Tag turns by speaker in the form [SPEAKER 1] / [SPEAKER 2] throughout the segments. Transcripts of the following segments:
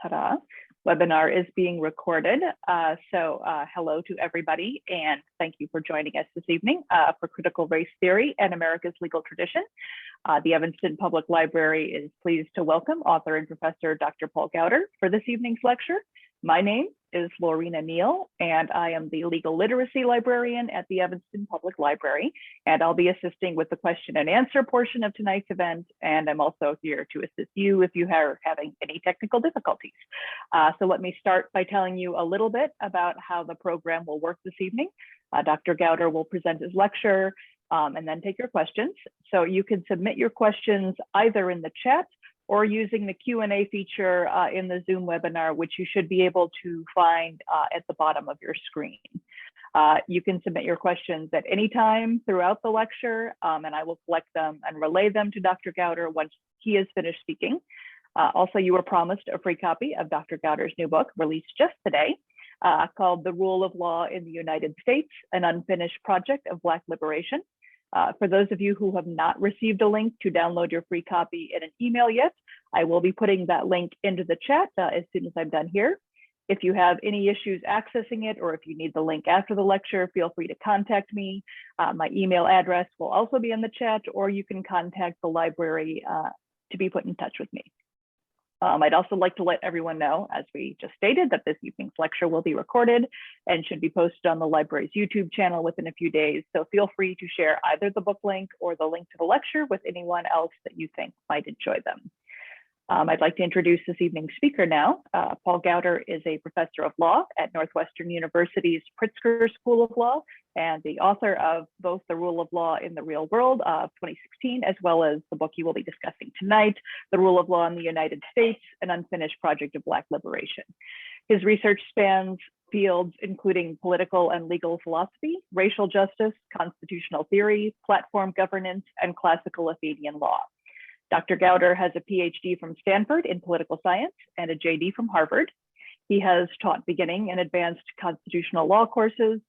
[SPEAKER 1] Ta-da. Webinar is being recorded. Hello to everybody, and thank you for joining us this evening for Critical Race Theory and America's Legal Tradition. The Evanston Public Library is pleased to welcome author and professor Dr. Paul Gowder for this evening's lecture. My name is Lorena Neal, and I am the legal literacy librarian at the Evanston Public Library, and I'll be assisting with the question and answer portion of tonight's event, and I'm also here to assist you if you are having any technical difficulties. So let me start by telling you a little bit about how the program will work this evening. Dr. Gowder will present his lecture and then take your questions. So you can submit your questions either in the chat or using the Q&A feature in the Zoom webinar, which you should be able to find at the bottom of your screen. You can submit your questions at any time throughout the lecture, and I will collect them and relay them to Dr. Gowder once he has finished speaking. Also, you were promised a free copy of Dr. Gowder's new book, released just today, called The Rule of Law in the United States, an Unfinished Project of Black Liberation. For those of you who have not received a link to download your free copy in an email yet, I will be putting that link into the chat as soon as I'm done here. If you have any issues accessing it, or if you need the link after the lecture, feel free to contact me. My email address will also be in the chat, or you can contact the library to be put in touch with me. I'd also like to let everyone know, as we just stated, that this evening's lecture will be recorded and should be posted on the library's YouTube channel within a few days. So feel free to share either the book link or the link to the lecture with anyone else that you think might enjoy them. I'd like to introduce this evening's speaker now. Paul Gowder is a professor of law at Northwestern University's Pritzker School of Law and the author of both The Rule of Law in the Real World of 2016, as well as the book you will be discussing tonight, The Rule of Law in the United States, an Unfinished Project of Black Liberation. His research spans fields including political and legal philosophy, racial justice, constitutional theory, platform governance, and classical Athenian law. Dr. Gowder has a PhD from Stanford in political science and a JD from Harvard. He has taught beginning and advanced constitutional law courses,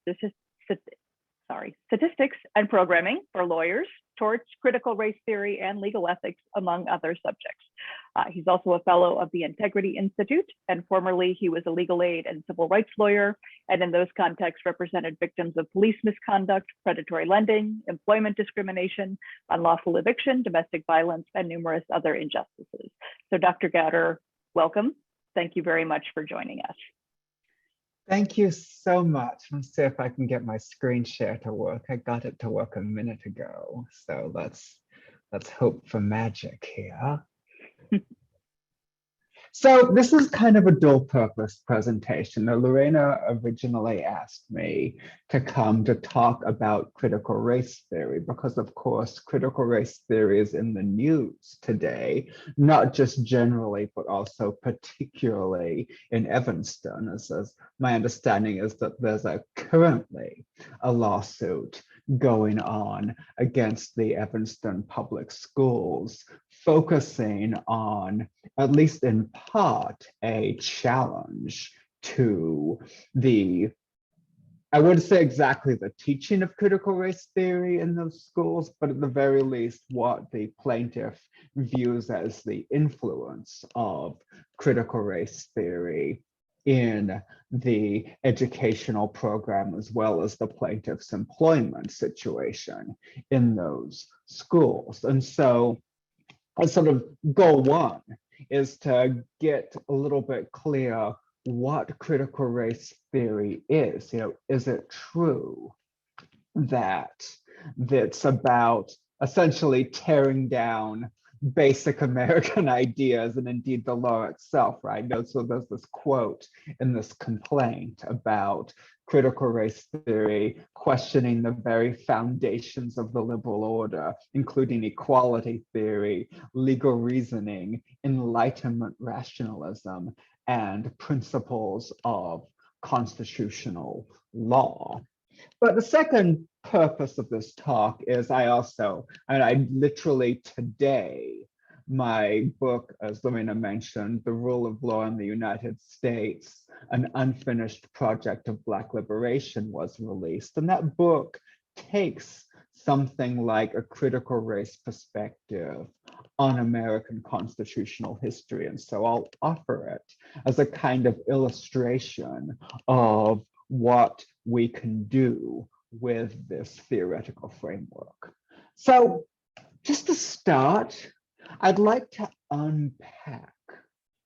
[SPEAKER 1] statistics and programming for lawyers, torts, critical race theory, and legal ethics, among other subjects. He's also a fellow of the Integrity Institute, and formerly he was a legal aid and civil rights lawyer, and in those contexts represented victims of police misconduct, predatory lending, employment discrimination, unlawful eviction, domestic violence, and numerous other injustices. So Dr. Gowder, welcome. Thank you very much for joining us.
[SPEAKER 2] Thank you so much. Let's see if I can get my screen share to work. I got it to work a minute ago. So let's hope for magic here. So this is kind of a dual purpose presentation. Now, Lorena originally asked me to come to talk about critical race theory because, of course, critical race theory is in the news today, not just generally, but also particularly in Evanston. As my understanding is that there's currently a lawsuit going on against the Evanston public schools, focusing on, at least in part, a challenge to I wouldn't say exactly the teaching of critical race theory in those schools, but at the very least, what the plaintiff views as the influence of critical race theory in the educational program, as well as the plaintiff's employment situation in those schools. And so sort of goal one is to get a little bit clear what critical race theory is. Is it true that it's about essentially tearing down basic American ideas and indeed the law itself, right? So there's this quote in this complaint about critical race theory questioning the very foundations of the liberal order, including equality theory, legal reasoning, Enlightenment rationalism, and principles of constitutional law. But the second purpose of this talk is I literally today, my book, as Lorena mentioned, The Rule of Law in the United States, an Unfinished Project of Black Liberation, was released. And that book takes something like a critical race perspective on American constitutional history. And so I'll offer it as a kind of illustration of what we can do with this theoretical framework. So just to start, I'd like to unpack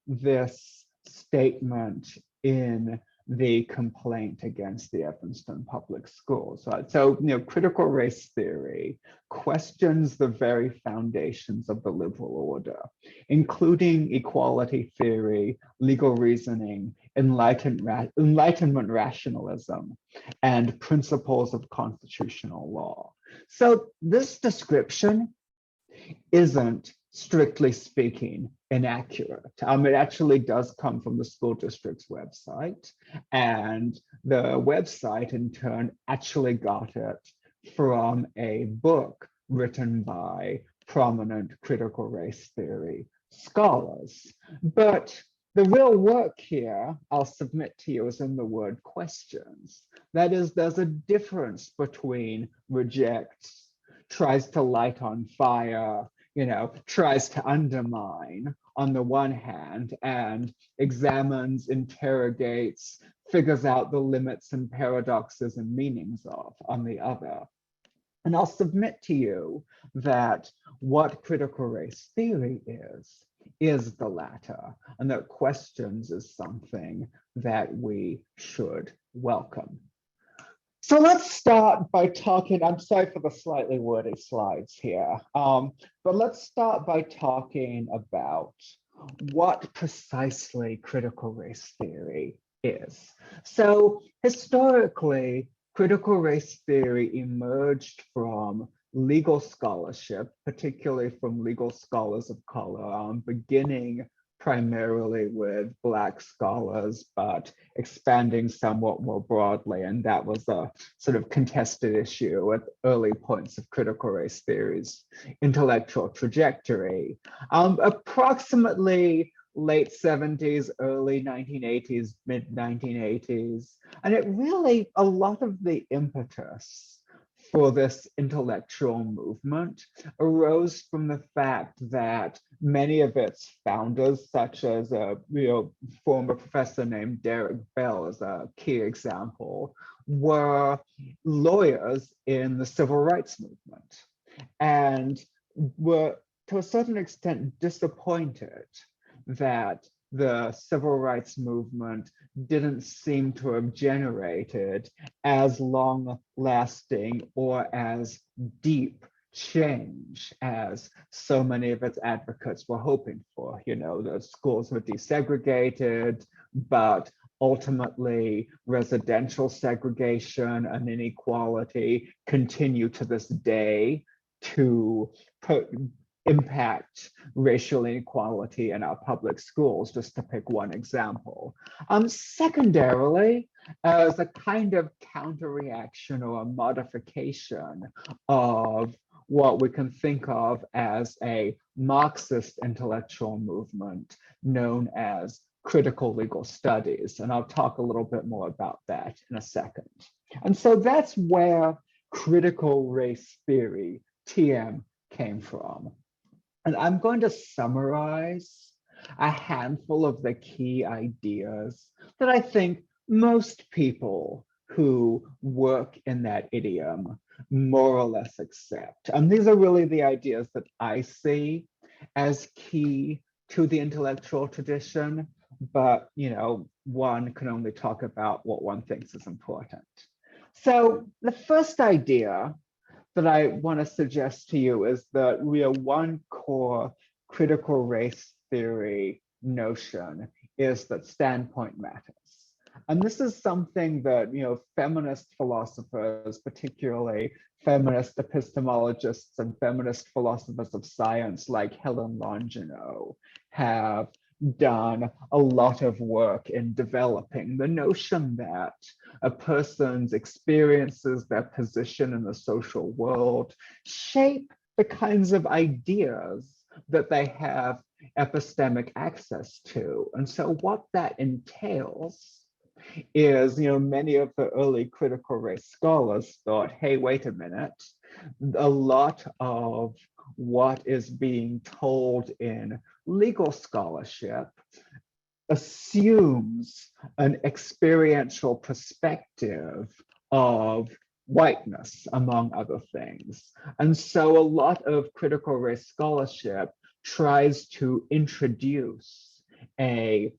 [SPEAKER 2] this statement in the complaint against the Evanston Public Schools. So, critical race theory questions the very foundations of the liberal order, including equality theory, legal reasoning, Enlightenment rationalism, and principles of constitutional law. So this description isn't, strictly speaking, inaccurate. It actually does come from the school district's website, and the website in turn actually got it from a book written by prominent critical race theory scholars. But the real work here, I'll submit to you, is in the word questions. That is, there's a difference between rejects, tries to light on fire, tries to undermine on the one hand, and examines, interrogates, figures out the limits and paradoxes and meanings of on the other. And I'll submit to you that what critical race theory is the latter, and that questions is something that we should welcome. So let's start by talking, I'm sorry for the slightly wordy slides here, but let's start by talking about what precisely critical race theory is. So historically, critical race theory emerged from legal scholarship, particularly from legal scholars of color, beginning primarily with Black scholars, but expanding somewhat more broadly. And that was a sort of contested issue at early points of critical race theory's intellectual trajectory. Approximately late 70s, early 1980s, mid 1980s. And it really, a lot of the impetus for this intellectual movement arose from the fact that many of its founders, such as a former professor named Derek Bell as a key example, were lawyers in the civil rights movement and were to a certain extent disappointed that the civil rights movement didn't seem to have generated as long-lasting or as deep change as so many of its advocates were hoping for. The schools were desegregated, but ultimately residential segregation and inequality continue to this day to impact racial inequality in our public schools, just to pick one example. Secondarily, as a kind of counter-reaction or a modification of what we can think of as a Marxist intellectual movement known as critical legal studies. And I'll talk a little bit more about that in a second. And so that's where critical race theory, TM, came from. And I'm going to summarize a handful of the key ideas that I think most people who work in that idiom more or less accept. And these are really the ideas that I see as key to the intellectual tradition, but one can only talk about what one thinks is important. So the first idea that I want to suggest to you is that one core critical race theory notion is that standpoint matters. And this is something that feminist philosophers, particularly feminist epistemologists and feminist philosophers of science like Helen Longino, have done a lot of work in developing the notion that a person's experiences, their position in the social world, shape the kinds of ideas that they have epistemic access to. And so what that entails is, many of the early critical race scholars thought, hey, wait a minute, A lot of what is being told in legal scholarship assumes an experiential perspective of whiteness, among other things. And so a lot of critical race scholarship tries to introduce the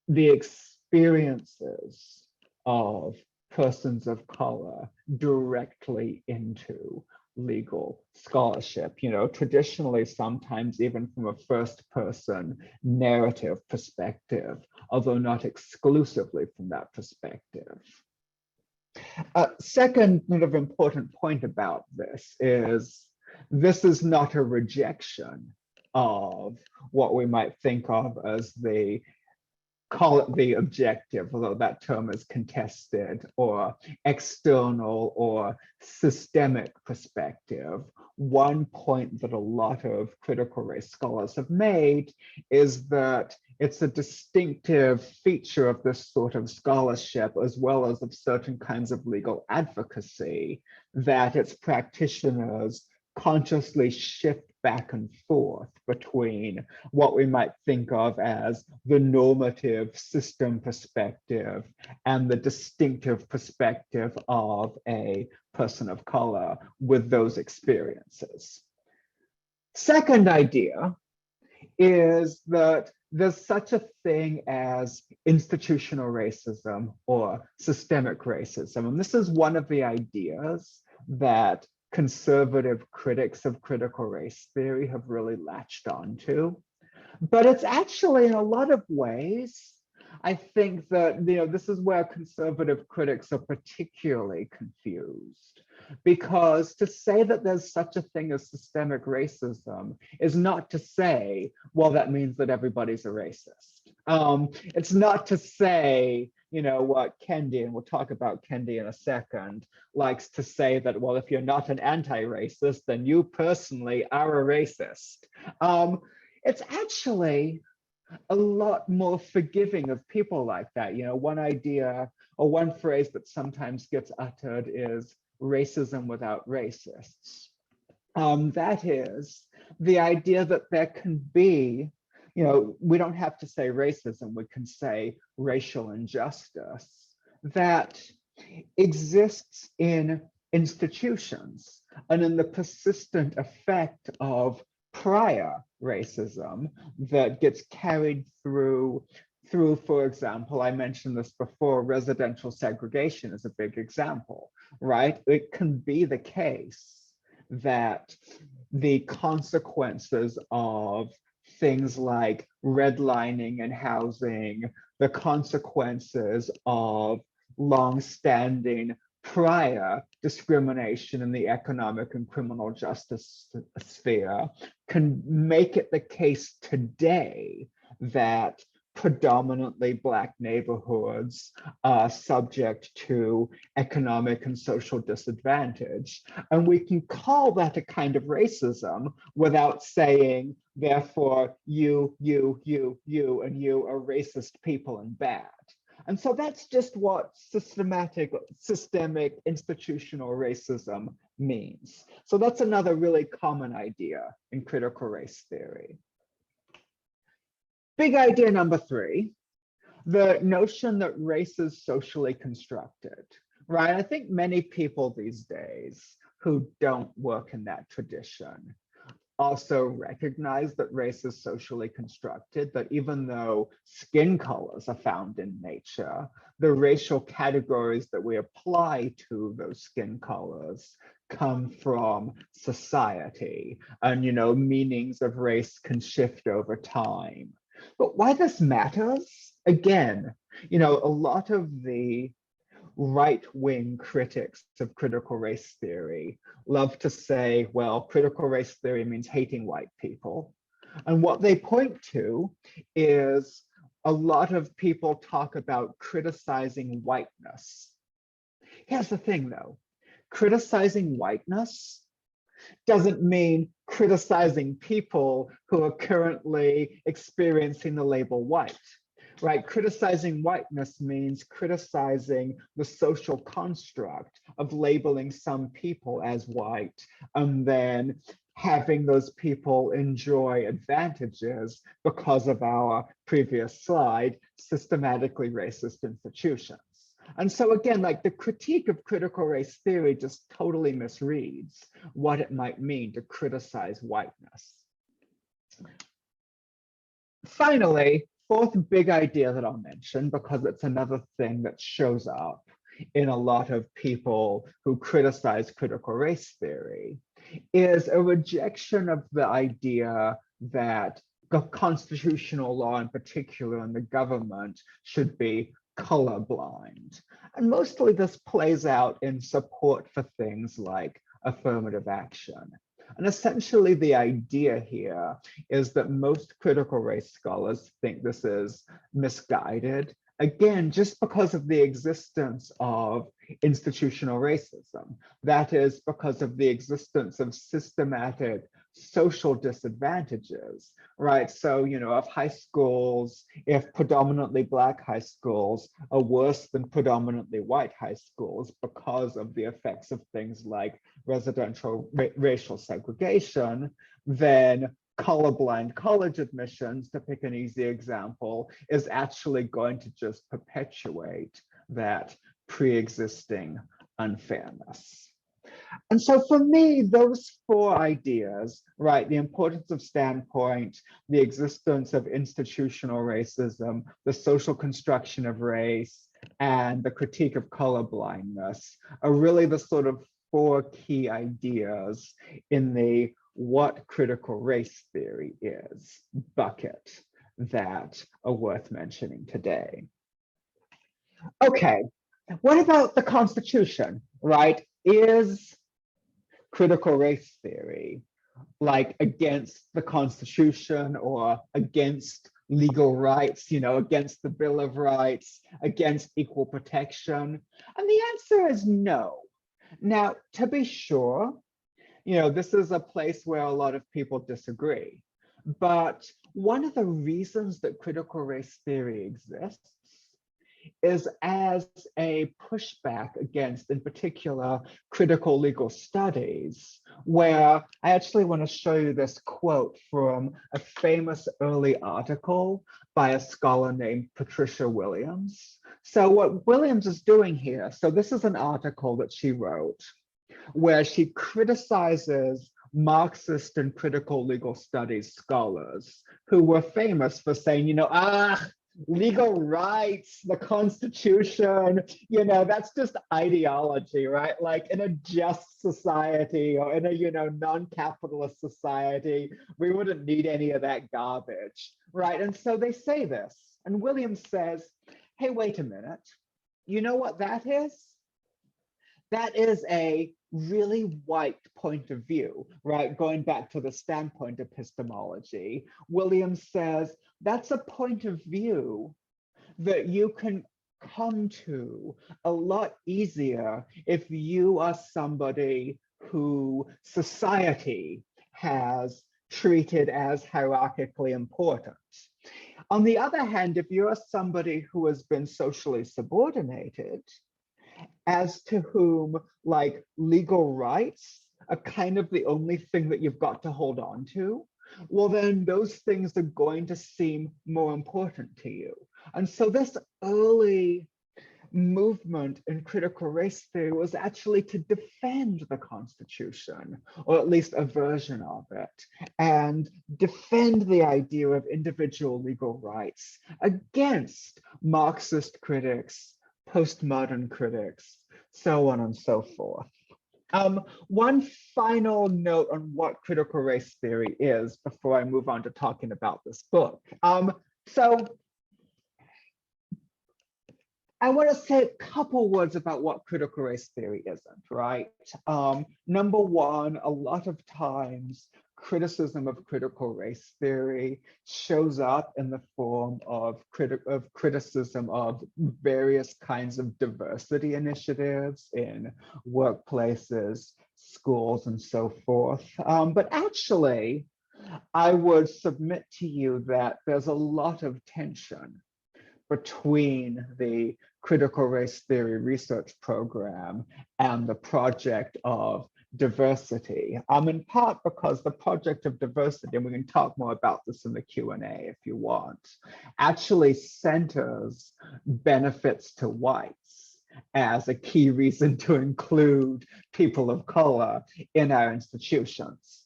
[SPEAKER 2] experiences of persons of color directly into legal scholarship, traditionally, sometimes even from a first person narrative perspective, although not exclusively from that perspective. Second sort of important point about this is not a rejection of what we might think of as call it the objective, although that term is contested, or external or systemic perspective. One point that a lot of critical race scholars have made is that it's a distinctive feature of this sort of scholarship, as well as of certain kinds of legal advocacy, that its practitioners consciously shift back and forth between what we might think of as the normative system perspective and the distinctive perspective of a person of color with those experiences. Second idea is that there's such a thing as institutional racism or systemic racism. And this is one of the ideas that conservative critics of critical race theory have really latched onto. But it's actually, in a lot of ways, I think that this is where conservative critics are particularly confused, because to say that there's such a thing as systemic racism is not to say, well, that means that everybody's a racist. It's not to say, what Kendi, and we'll talk about Kendi in a second, likes to say that, well, if you're not an anti-racist, then you personally are a racist. It's actually a lot more forgiving of people like that. One idea or one phrase that sometimes gets uttered is racism without racists. That is the idea that there can be, we don't have to say racism, we can say racial injustice that exists in institutions and in the persistent effect of prior racism that gets carried through, for example, I mentioned this before, residential segregation is a big example, right? It can be the case that the consequences of things like redlining and housing, the consequences of long-standing prior discrimination in the economic and criminal justice sphere can make it the case today that predominantly Black neighborhoods are subject to economic and social disadvantage. And we can call that a kind of racism without saying, therefore, you, and you are racist people and bad. And so that's just what systemic institutional racism means. So that's another really common idea in critical race theory. Big idea number 3, the notion that race is socially constructed, right? I think many people these days who don't work in that tradition also recognize that race is socially constructed, that even though skin colors are found in nature, the racial categories that we apply to those skin colors come from society, and meanings of race can shift over time. But why this matters, again, a lot of the right-wing critics of critical race theory love to say, well, critical race theory means hating white people. And what they point to is a lot of people talk about criticizing whiteness. Here's the thing, though. Criticizing whiteness doesn't mean criticizing people who are currently experiencing the label white. right? Criticizing whiteness means criticizing the social construct of labeling some people as white and then having those people enjoy advantages because of our previous slide, systematically racist institutions. And so again, like the critique of critical race theory just totally misreads what it might mean to criticize whiteness. Finally, fourth big idea that I'll mention, because it's another thing that shows up in a lot of people who criticize critical race theory, is a rejection of the idea that the constitutional law in particular and the government should be colorblind. And mostly this plays out in support for things like affirmative action. And essentially the idea here is that most critical race scholars think this is misguided, again, just because of the existence of institutional racism. That is because of the existence of systematic social disadvantages, right? So, you know, if high schools, if predominantly Black high schools are worse than predominantly white high schools because of the effects of things like residential racial segregation, then colorblind college admissions, to pick an easy example, is actually going to just perpetuate that pre-existing unfairness. And so for me, those four ideas, right, the importance of standpoint, the existence of institutional racism, the social construction of race, and the critique of colorblindness are really the sort of four key ideas in the what critical race theory is bucket that are worth mentioning today. Okay, what about the Constitution, right? Is critical race theory like against the Constitution or against legal rights, you know, against the Bill of Rights, against equal protection? And the answer is no. Now, to be sure, you know, this is a place where a lot of people disagree. But one of the reasons that critical race theory exists is as a pushback against, in particular, critical legal studies, where I actually want to show you this quote from a famous early article by a scholar named Patricia Williams. So what Williams is doing here, so this is an article that she wrote where she criticizes Marxist and critical legal studies scholars who were famous for saying, you know, legal rights, the Constitution, you know, that's just ideology, right? Like in a just society or in a, you know, non-capitalist society, we wouldn't need any of that garbage, right? And so they say this, and Williams says, hey, wait a minute, you know what that is? That is a really white point of view, right? Going back to the standpoint epistemology, Williams says that's a point of view that you can come to a lot easier if you are somebody who society has treated as hierarchically important. On the other hand, if you're somebody who has been socially subordinated, as to whom like legal rights are kind of the only thing that you've got to hold on to, well, then those things are going to seem more important to you. And so this early movement in critical race theory was actually to defend the Constitution, or at least a version of it, and defend the idea of individual legal rights against Marxist critics, postmodern critics, so on and so forth. One final note on what critical race theory is before I move on to talking about this book. So I want to say a couple words about what critical race theory isn't, right? Number one, a lot of times criticism of critical race theory shows up in the form of criticism of various kinds of diversity initiatives in workplaces, schools, and so forth. But actually, I would submit to you that there's a lot of tension between the critical race theory research program and the project of diversity. In part because the project of diversity, and we can talk more about this in the Q&A if you want, actually centers benefits to whites as a key reason to include people of color in our institutions.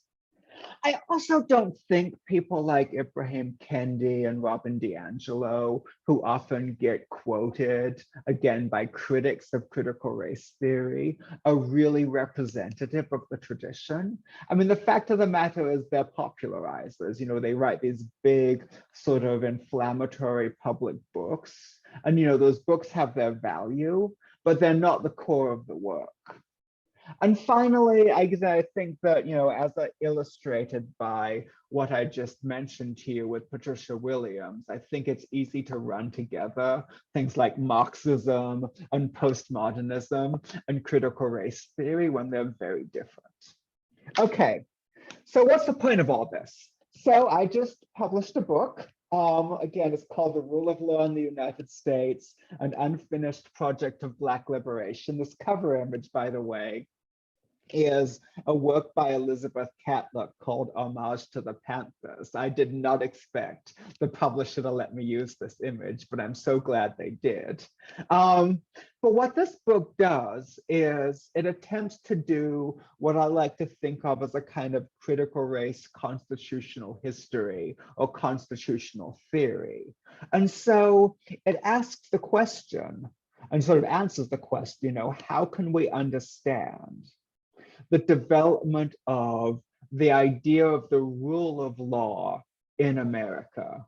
[SPEAKER 2] I also don't think people like Ibrahim Kendi and Robin DiAngelo, who often get quoted again by critics of critical race theory, are really representative of the tradition. I mean, the fact of the matter is they're popularizers. You know, they write these big sort of inflammatory public books, and you know, those books have their value, but they're not the core of the work. And finally, I think that, you know, as illustrated by what I just mentioned to you with Patricia Williams, I think it's easy to run together things like Marxism and postmodernism and critical race theory when they're very different. Okay, so what's the point of all this? So I just published a book. Again, it's called The Rule of Law in the United States, an unfinished project of Black liberation. This cover image, by the way, is a work by Elizabeth Catlett called Homage to the Panthers. I did not expect the publisher to let me use this image, but I'm so glad they did. But what this book does is it attempts to do what I like to think of as a kind of critical race constitutional history or constitutional theory. And so it asks the question and sort of answers the question, you know, how can we understand the development of the idea of the rule of law in America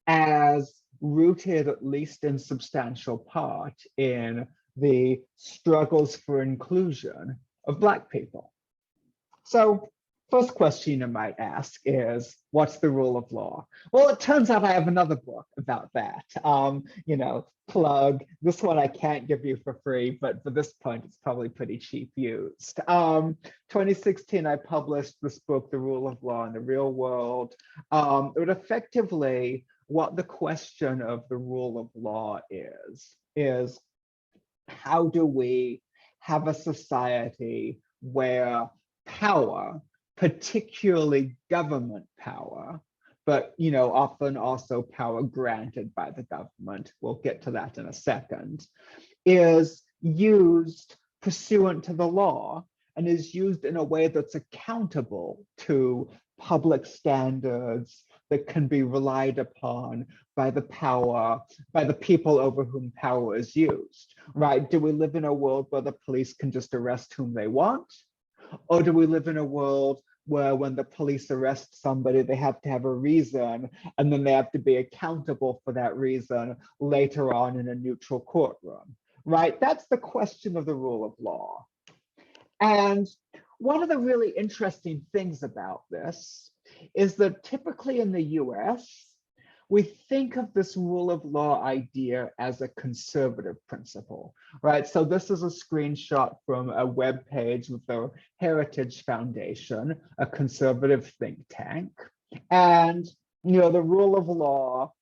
[SPEAKER 2] as rooted, at least in substantial part, in the struggles for inclusion of Black people? So first question you might ask is, what's the rule of law? Well, it turns out I have another book about that. You know, plug, this one I can't give you for free, but for this point, it's probably pretty cheap used. 2016, I published this book, The Rule of Law in the Real World. It effectively, what the question of the rule of law is how do we have a society where power, particularly government power, but you know, often also power granted by the government, we'll get to that in a second, is used pursuant to the law and is used in a way that's accountable to public standards that can be relied upon by the people over whom power is used, right? Do we live in a world where the police can just arrest whom they want? Or do we live in a world where when the police arrest somebody, they have to have a reason, and then they have to be accountable for that reason later on in a neutral courtroom, right? That's the question of the rule of law. And one of the really interesting things about this is that typically in the US, we think of this rule of law idea as a conservative principle, right? So this is a screenshot from a web page with the Heritage Foundation, a conservative think tank. And, you know, the rule of law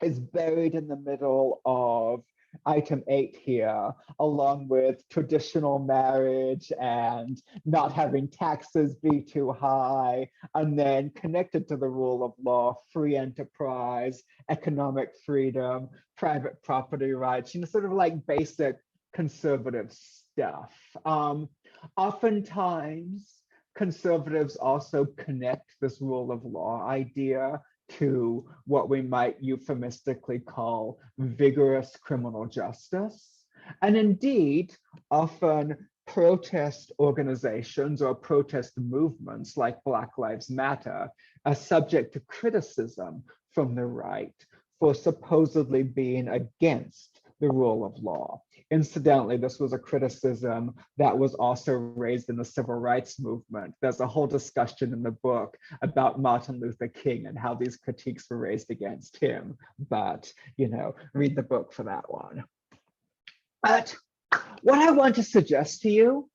[SPEAKER 2] is buried in the middle of item 8 here, along with traditional marriage and not having taxes be too high, and then connected to the rule of law, free enterprise, economic freedom, private property rights, you know, sort of like basic conservative stuff. Oftentimes, conservatives also connect this rule of law idea to what we might euphemistically call vigorous criminal justice. And indeed, often protest organizations or protest movements like Black Lives Matter are subject to criticism from the right for supposedly being against the rule of law. Incidentally, this was a criticism that was also raised in the civil rights movement. There's a whole discussion in the book about Martin Luther King and how these critiques were raised against him. But, you know, read the book for that one. But what I want to suggest to you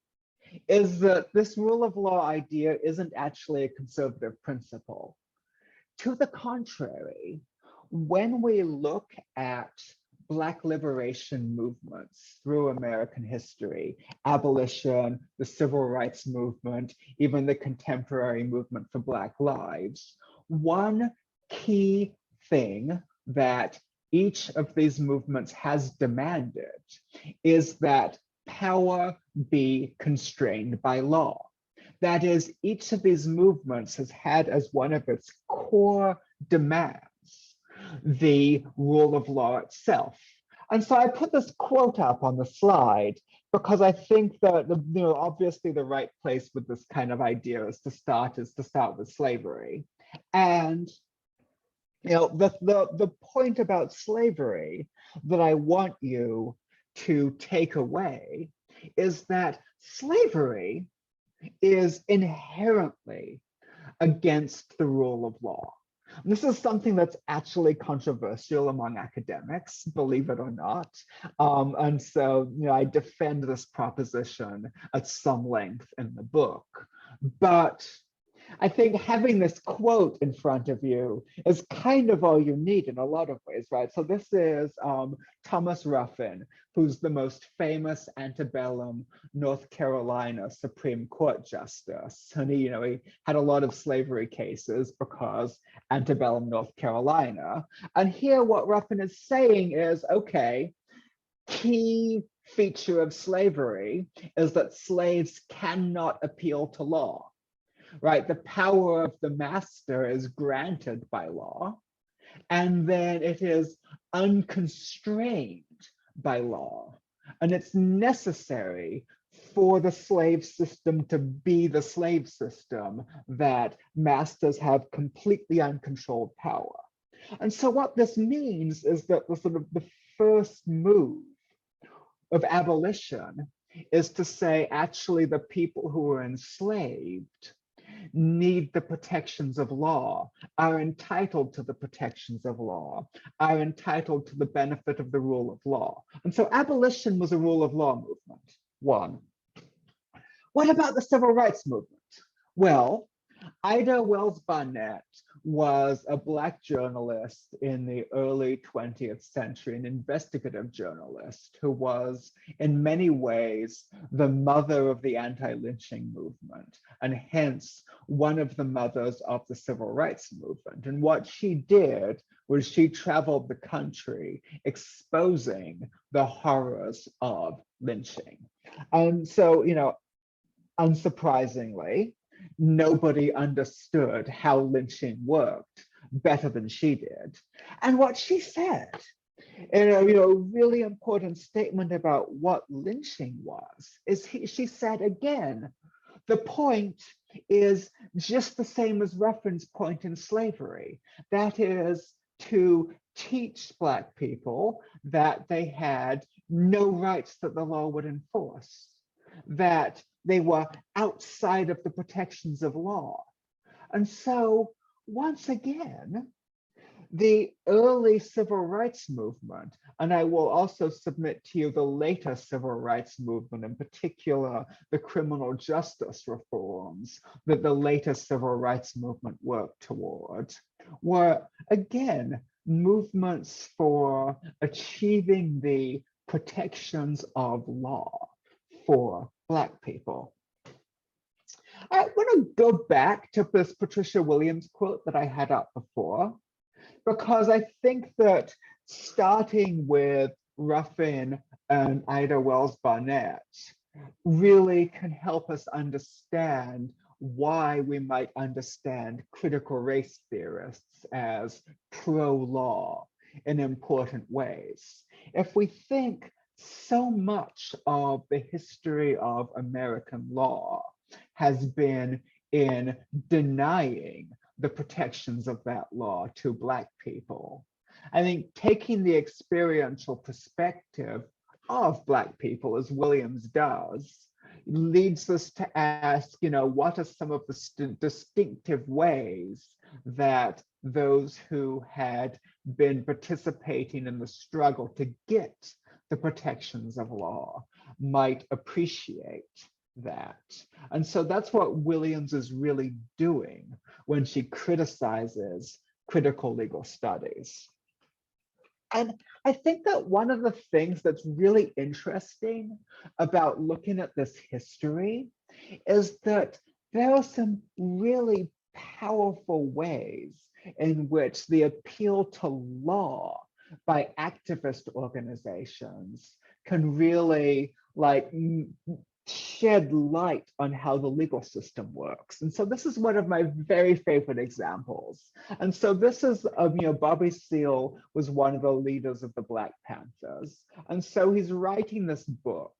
[SPEAKER 2] is that this rule of law idea isn't actually a conservative principle. To the contrary, when we look at Black liberation movements through American history, abolition, the civil rights movement, even the contemporary movement for Black lives, one key thing that each of these movements has demanded is that power be constrained by law. That is, each of these movements has had as one of its core demands the rule of law itself. And so I put this quote up on the slide because I think that obviously the right place with this kind of idea is to start with slavery. And the point about slavery that I want you to take away is that slavery is inherently against the rule of law. And this is something that's actually controversial among academics, believe it or not. And so, I defend this proposition at some length in the book. But I think having this quote in front of you is kind of all you need in a lot of ways, right? So this is Thomas Ruffin, who's the most famous antebellum North Carolina Supreme Court justice. And he had a lot of slavery cases because antebellum North Carolina. And here what Ruffin is saying is, okay, key feature of slavery is that slaves cannot appeal to law. Right, the power of the master is granted by law, and then it is unconstrained by law. And it's necessary for the slave system to be the slave system that masters have completely uncontrolled power. And so what this means is that the first move of abolition is to say, actually, the people who are enslaved need the protections of law, are entitled to the protections of law, are entitled to the benefit of the rule of law. And so abolition was a rule of law movement, one. What about the civil rights movement? Well, Ida Wells Barnett was a Black journalist in the early 20th century, an investigative journalist who was in many ways the mother of the anti-lynching movement, and hence one of the mothers of the civil rights movement. And what she did was she traveled the country exposing the horrors of lynching. And so, unsurprisingly, nobody understood how lynching worked better than she did. And what she said in a really important statement about what lynching was is she said, again, the point is just the same as Ruffin's point in slavery. That is to teach Black people that they had no rights that the law would enforce, that they were outside of the protections of law. And so, once again, the early civil rights movement, and I will also submit to you the later civil rights movement, in particular, the criminal justice reforms that the later civil rights movement worked toward, were, again, movements for achieving the protections of law for Black people. I want to go back to this Patricia Williams quote that I had up before, because I think that starting with Ruffin and Ida Wells Barnett really can help us understand why we might understand critical race theorists as pro-law in important ways. If we think so much of the history of American law has been in denying the protections of that law to Black people, I think taking the experiential perspective of Black people, as Williams does, leads us to ask, what are some of the distinctive ways that those who had been participating in the struggle to get the protections of law might appreciate that. And so that's what Williams is really doing when she criticizes critical legal studies. And I think that one of the things that's really interesting about looking at this history is that there are some really powerful ways in which the appeal to law by activist organizations can really like shed light on how the legal system works. And so this is one of my very favorite examples. And so this is, Bobby Seale was one of the leaders of the Black Panthers. And so he's writing this book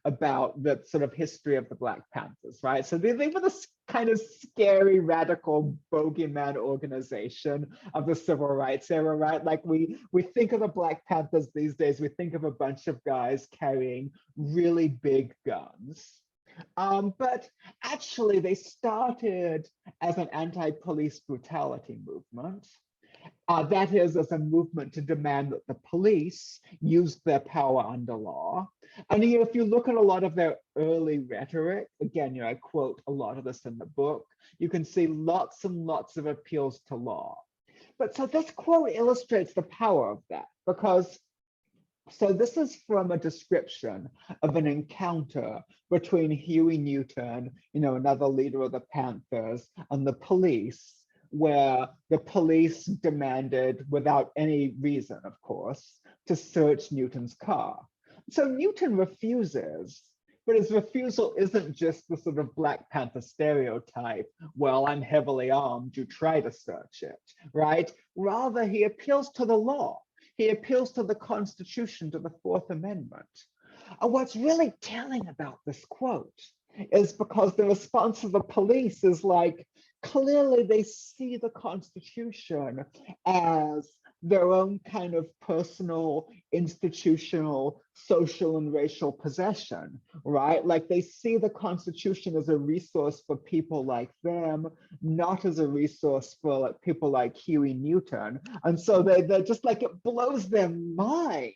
[SPEAKER 2] about the sort of history of the Black Panthers, right? So they were this kind of scary, radical bogeyman organization of the civil rights era, right? Like we think of the Black Panthers these days, we think of a bunch of guys carrying really big guns. But actually they started as an anti-police brutality movement. That is, as a movement to demand that the police use their power under law. And if you look at a lot of their early rhetoric, again, I quote a lot of this in the book, you can see lots and lots of appeals to law. But so this quote illustrates the power of that, because so this is from a description of an encounter between Huey Newton, another leader of the Panthers, and the police, where the police demanded, without any reason, of course, to search Newton's car. So Newton refuses, but his refusal isn't just the sort of Black Panther stereotype, well, I'm heavily armed, you try to search it, right? Rather, he appeals to the law. He appeals to the Constitution, to the Fourth Amendment. And what's really telling about this quote is because the response of the police is like, clearly they see the Constitution as their own kind of personal, institutional, social, and racial possession, right? Like they see the Constitution as a resource for people like them, not as a resource for like people like Huey Newton. And so they're just like, it blows their mind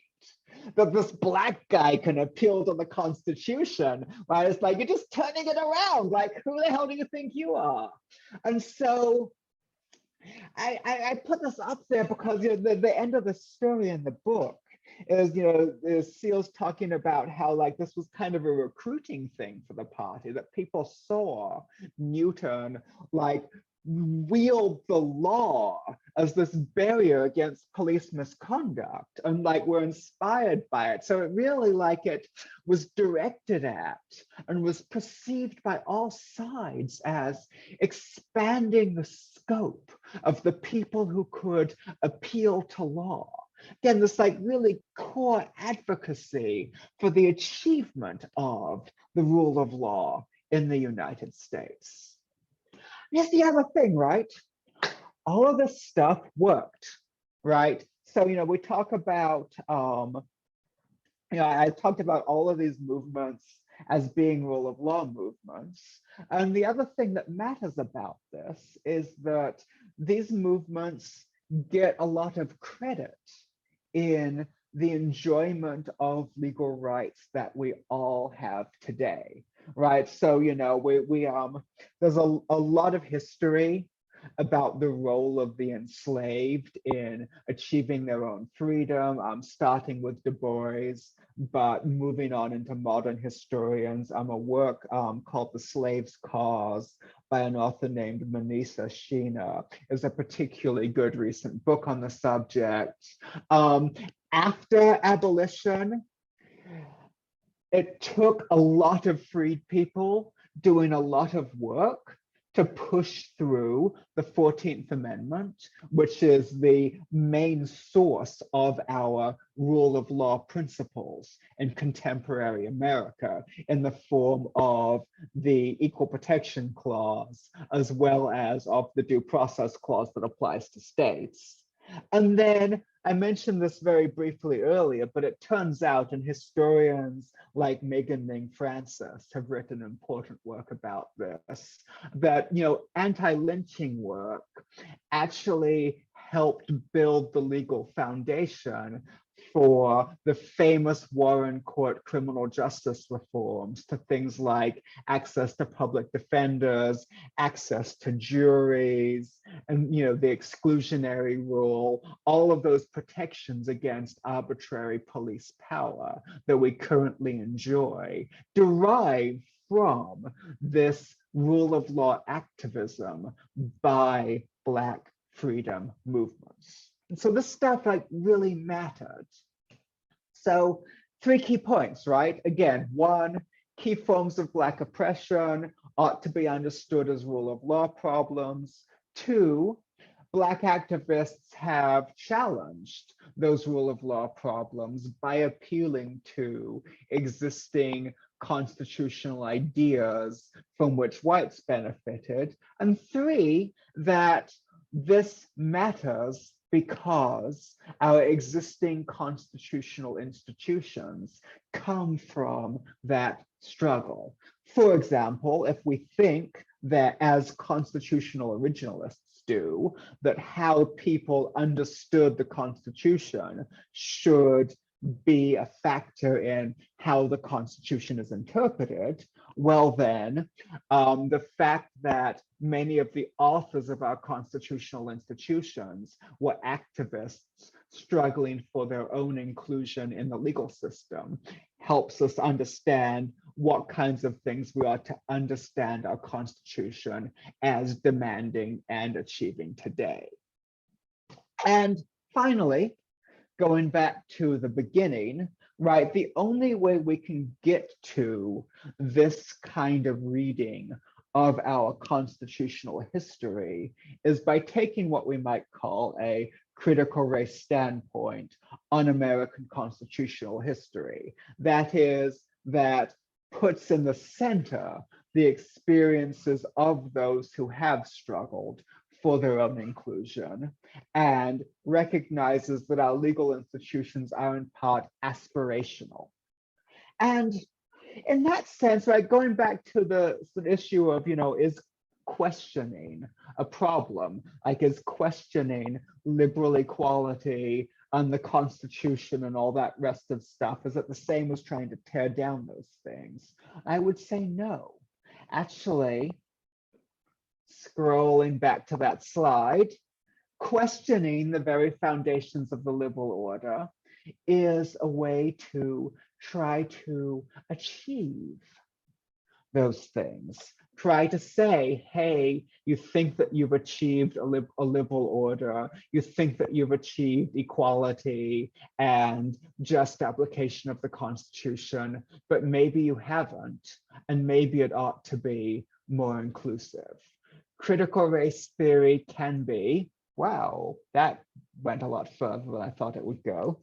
[SPEAKER 2] that this Black guy can appeal to the Constitution, right? It's like, you're just turning it around. Like, who the hell do you think you are? And so I put this up there because the end of the story in the book is Seale's talking about how like this was kind of a recruiting thing for the party, that people saw Newton like wield the law as this barrier against police misconduct, and like were inspired by it. So it really like it was directed at and was perceived by all sides as expanding the scope of the people who could appeal to law. Again, this like really core advocacy for the achievement of the rule of law in the United States. Here's the other thing, right? All of this stuff worked, right? So, we talk about, I talked about all of these movements as being rule of law movements. And the other thing that matters about this is that these movements get a lot of credit in the enjoyment of legal rights that we all have today, right? So, there's a lot of history about the role of the enslaved in achieving their own freedom, starting with Du Bois, but moving on into modern historians. A work called The Slave's Cause by an author named Manisa Sheena is a particularly good recent book on the subject. After abolition, it took a lot of freed people doing a lot of work to push through the 14th Amendment, which is the main source of our rule of law principles in contemporary America, in the form of the Equal Protection Clause, as well as of the Due Process Clause that applies to states. And then I mentioned this very briefly earlier, but it turns out, and historians like Megan Ning Francis have written important work about this, that anti-lynching work actually helped build the legal foundation for the famous Warren Court criminal justice reforms to things like access to public defenders, access to juries, and the exclusionary rule, all of those protections against arbitrary police power that we currently enjoy derive from this rule of law activism by Black freedom movements. And so this stuff really mattered. So 3 key points, right? Again, 1, key forms of Black oppression ought to be understood as rule of law problems. 2, Black activists have challenged those rule of law problems by appealing to existing constitutional ideas from which whites benefited. And 3, that this matters because our existing constitutional institutions come from that struggle. For example, if we think that, as constitutional originalists do, that how people understood the Constitution should be a factor in how the Constitution is interpreted, well then, the fact that many of the authors of our constitutional institutions were activists struggling for their own inclusion in the legal system helps us understand what kinds of things we ought to understand our Constitution as demanding and achieving today. And finally, going back to the beginning, right, the only way we can get to this kind of reading of our constitutional history is by taking what we might call a critical race standpoint on American constitutional history. That is, that puts in the center the experiences of those who have struggled for their own inclusion, and recognizes that our legal institutions are in part aspirational. And in that sense, right, going back to the issue of, is questioning a problem, like is questioning liberal equality and the Constitution and all that rest of stuff, is it the same as trying to tear down those things? I would say no. Actually, scrolling back to that slide, questioning the very foundations of the liberal order is a way to try to achieve those things. Try to say, hey, you think that you've achieved a liberal order, you think that you've achieved equality and just application of the Constitution, but maybe you haven't, and maybe it ought to be more inclusive. Critical race theory can be, wow, that went a lot further than I thought it would go,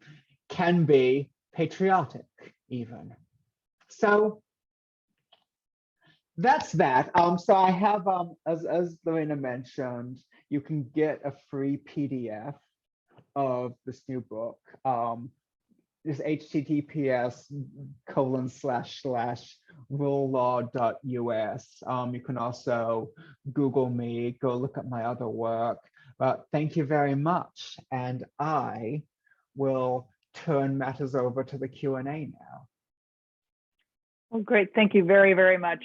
[SPEAKER 2] can be patriotic even. So that's that. So I have, as Lorena mentioned, you can get a free PDF of this new book. Is https://rulelaw.us. You can also Google me, go look at my other work. But thank you very much. And I will turn matters over to the Q&A now.
[SPEAKER 1] Well, great. Thank you very, very much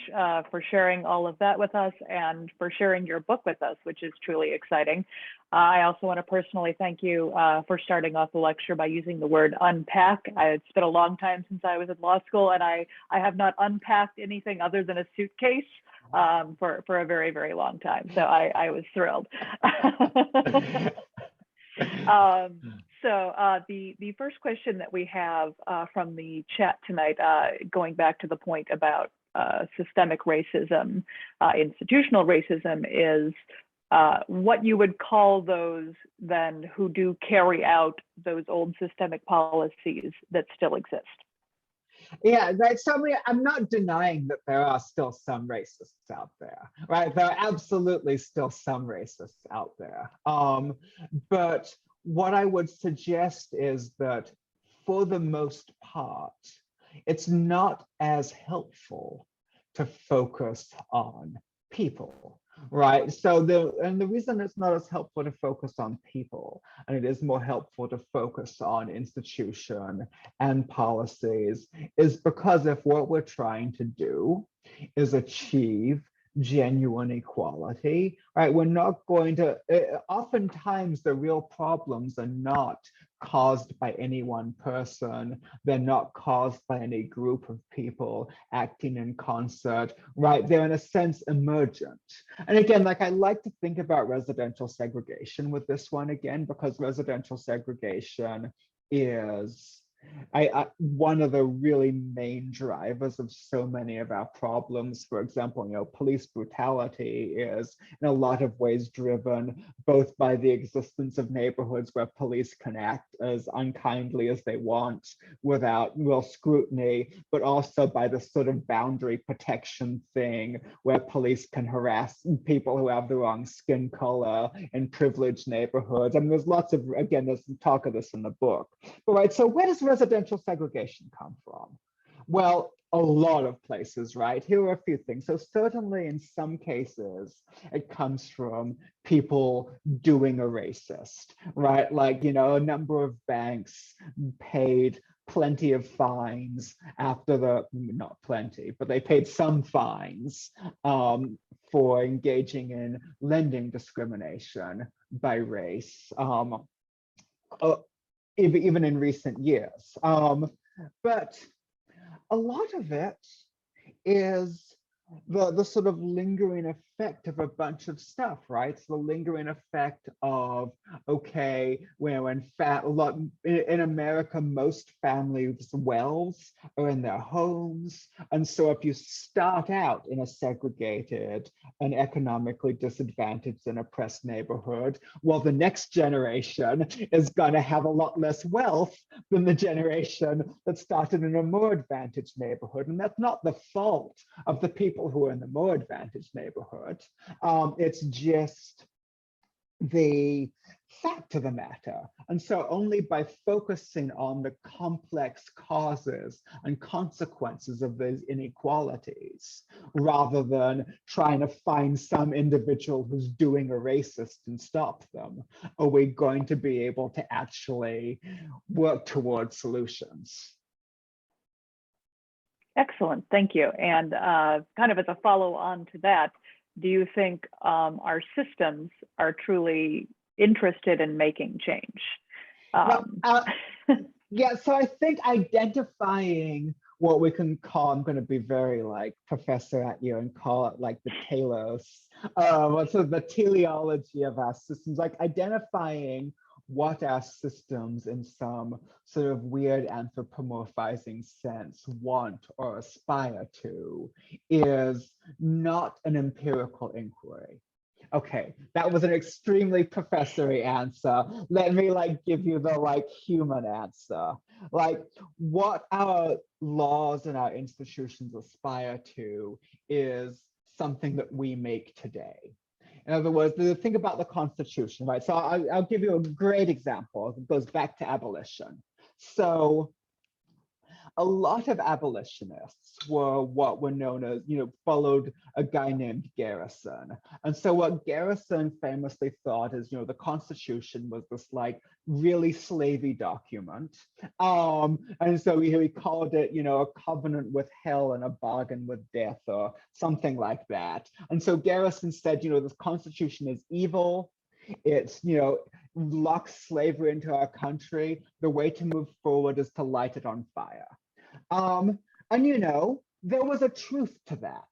[SPEAKER 1] for sharing all of that with us and for sharing your book with us, which is truly exciting. I also want to personally thank you for starting off the lecture by using the word unpack. It's been a long time since I was in law school, and I have not unpacked anything other than a suitcase for a very, very long time. So I was thrilled. So the first question that we have from the chat tonight, going back to the point about systemic racism, institutional racism, is what you would call those then who do carry out those old systemic policies that still exist.
[SPEAKER 2] Yeah, that's something. I'm not denying that there are still some racists out there, right? There are absolutely still some racists out there. But what I would suggest is that for the most part, it's not as helpful to focus on people, right? So the reason it's not as helpful to focus on people, and it is more helpful to focus on institution and policies, is because if what we're trying to do is achieve genuine equality, right? We're not going to, oftentimes the real problems are not caused by any one person. They're not caused by any group of people acting in concert, right? They're in a sense emergent. And again, like I like to think about residential segregation with this one again, because residential segregation is one of the really main drivers of so many of our problems. For example, police brutality is in a lot of ways driven both by the existence of neighborhoods where police can act as unkindly as they want without real scrutiny, but also by the sort of boundary protection thing where police can harass people who have the wrong skin color in privileged neighborhoods. I mean, there's lots of, again, there's some talk of this in the book. But right, so where does residential segregation come from? Well, a lot of places, right? Here are a few things. So certainly in some cases, it comes from people doing a racist, right? Like, a number of banks paid plenty of fines after not plenty, but they paid some fines for engaging in lending discrimination by race. Even in recent years. But a lot of it is the sort of lingering effect of a bunch of stuff, right? So the lingering effect of, okay, in America, most families' wells are in their homes. And so if you start out in a segregated and economically disadvantaged and oppressed neighborhood, well, the next generation is going to have a lot less wealth than the generation that started in a more advantaged neighborhood. And that's not the fault of the people who are in the more advantaged neighborhood. It's just the fact of the matter. And so only by focusing on the complex causes and consequences of those inequalities, rather than trying to find some individual who's doing a racist and stop them, are we going to be able to actually work towards solutions.
[SPEAKER 1] Excellent, thank you. And kind of as a follow on to that, do you think our systems are truly interested in making change?
[SPEAKER 2] Yeah, so I think identifying what we can call, I'm going to be very like professor at you and call it like the telos, so the teleology of our systems, like identifying what our systems in some sort of weird anthropomorphizing sense want or aspire to is not an empirical inquiry. Okay, that was an extremely professory answer. Let me give you the human answer. What our laws and our institutions aspire to is something that we make today. In other words, the thing about the Constitution, right? So I'll give you a great example. It goes back to abolition. So a lot of abolitionists were what were known as, followed a guy named Garrison. And so what Garrison famously thought is, the Constitution was this really slavey document. And so he called it, a covenant with hell and a bargain with death or something like that. And so Garrison said, this Constitution is evil. It's, locks slavery into our country. The way to move forward is to light it on fire. And there was a truth to that,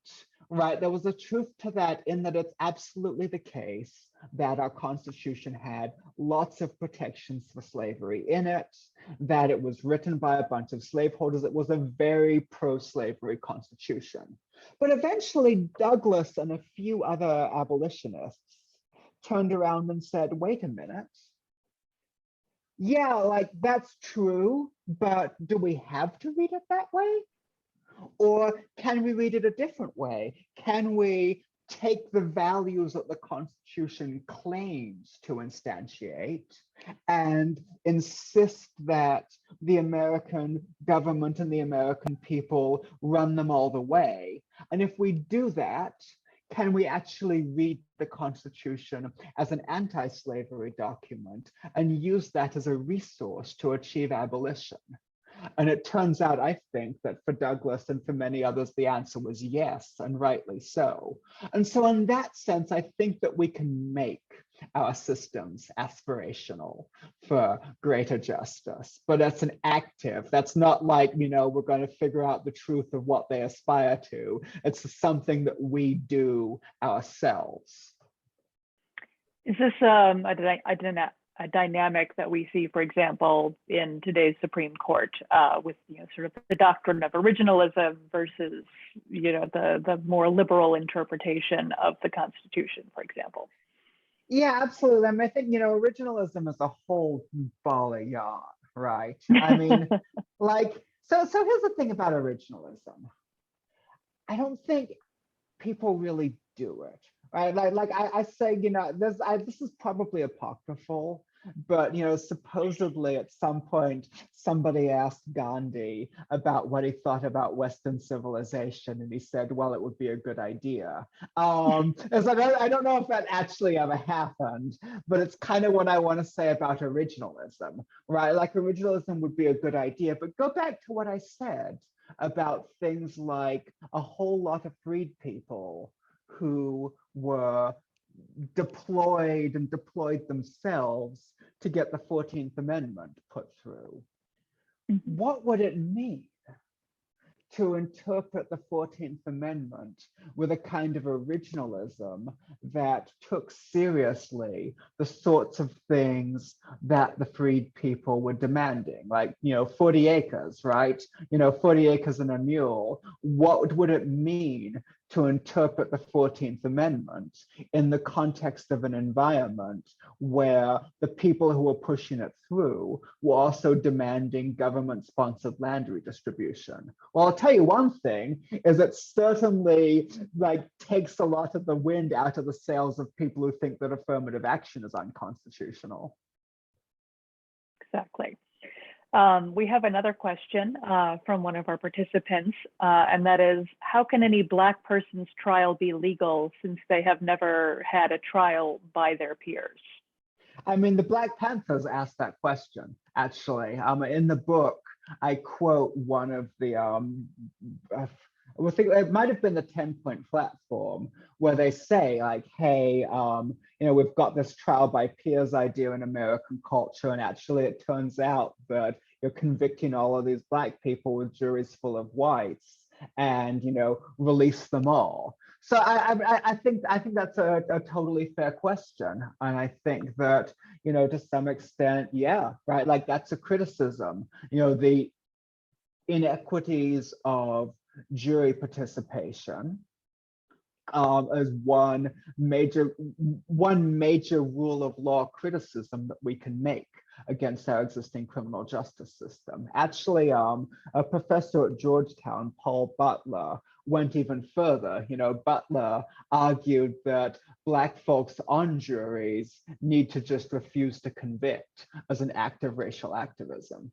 [SPEAKER 2] right? There was a truth to that in that it's absolutely the case that our Constitution had lots of protections for slavery in it, that it was written by a bunch of slaveholders. It was a very pro-slavery Constitution. But eventually Douglass and a few other abolitionists turned around and said, wait a minute. Yeah, that's true, but do we have to read it that way? Or can we read it a different way? Can we take the values that the Constitution claims to instantiate and insist that the American government and the American people run them all the way? And if we do that, can we actually read the Constitution as an anti-slavery document and use that as a resource to achieve abolition? And it turns out, I think, that for Douglas and for many others, the answer was yes, and rightly so. And so in that sense, I think that we can make our systems aspirational for greater justice, but that's an active. That's not like, we're going to figure out the truth of what they aspire to. It's something that we do ourselves.
[SPEAKER 1] Is this a dynamic that we see, for example, in today's Supreme Court with sort of the doctrine of originalism versus the more liberal interpretation of the Constitution, for example?
[SPEAKER 2] Yeah, absolutely. I think originalism is a whole ball of yarn, right? I mean, so here's the thing about originalism. I don't think people really do it, right? I say, this is probably apocryphal, but supposedly at some point somebody asked Gandhi about what he thought about Western civilization, and he said, well, it would be a good idea. I don't know if that actually ever happened, but it's kind of what I want to say about originalism, right? Like originalism would be a good idea, but go back to what I said about things like a whole lot of freed people who were deployed themselves to get the 14th Amendment put through. What would it mean to interpret the 14th Amendment with a kind of originalism that took seriously the sorts of things that the freed people were demanding, like, 40 acres, right? 40 acres and a mule. What would it mean to interpret the 14th Amendment in the context of an environment where the people who were pushing it through were also demanding government-sponsored land redistribution? Well, I'll tell you one thing, is it certainly takes a lot of the wind out of the sails of people who think that affirmative action is unconstitutional.
[SPEAKER 1] Exactly. We have another question from one of our participants, and that is, how can any Black person's trial be legal since they have never had a trial by their peers?
[SPEAKER 2] I mean, the Black Panthers asked that question, actually. In the book, I quote one of the, I think it might have been the 10-point platform, where they say, like, hey, we've got this trial by peers idea in American culture, and actually it turns out that you're convicting all of these Black people with juries full of whites, and release them all. So I think that's a totally fair question, and I think that to some extent, yeah, right, like that's a criticism. The inequities of jury participation as one major rule of law criticism that we can make against our existing criminal justice system. Actually, a professor at Georgetown, Paul Butler, went even further. Butler argued that Black folks on juries need to just refuse to convict as an act of racial activism.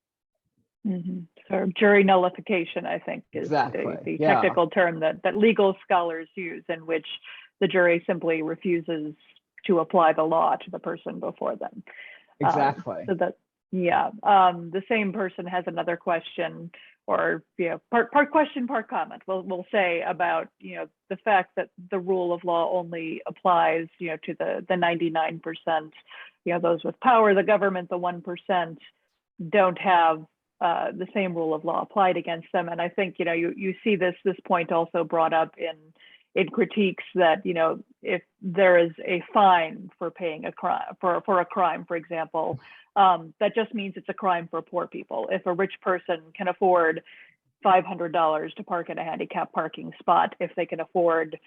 [SPEAKER 1] So jury nullification, I think, is
[SPEAKER 2] exactly.
[SPEAKER 1] the technical term that legal scholars use, in which the jury simply refuses to apply the law to the person before them.
[SPEAKER 2] Exactly.
[SPEAKER 1] So that, yeah. The same person has another question, or part question, part comment. We'll say about the fact that the rule of law only applies to the 99%. Those with power, the government, the 1% don't have the same rule of law applied against them. And I think you see this point also brought up in critiques that if there is a fine for paying a crime for a crime, for example, that just means it's a crime for poor people. If a rich person can afford $500 to park in a handicapped parking spot, if they can afford,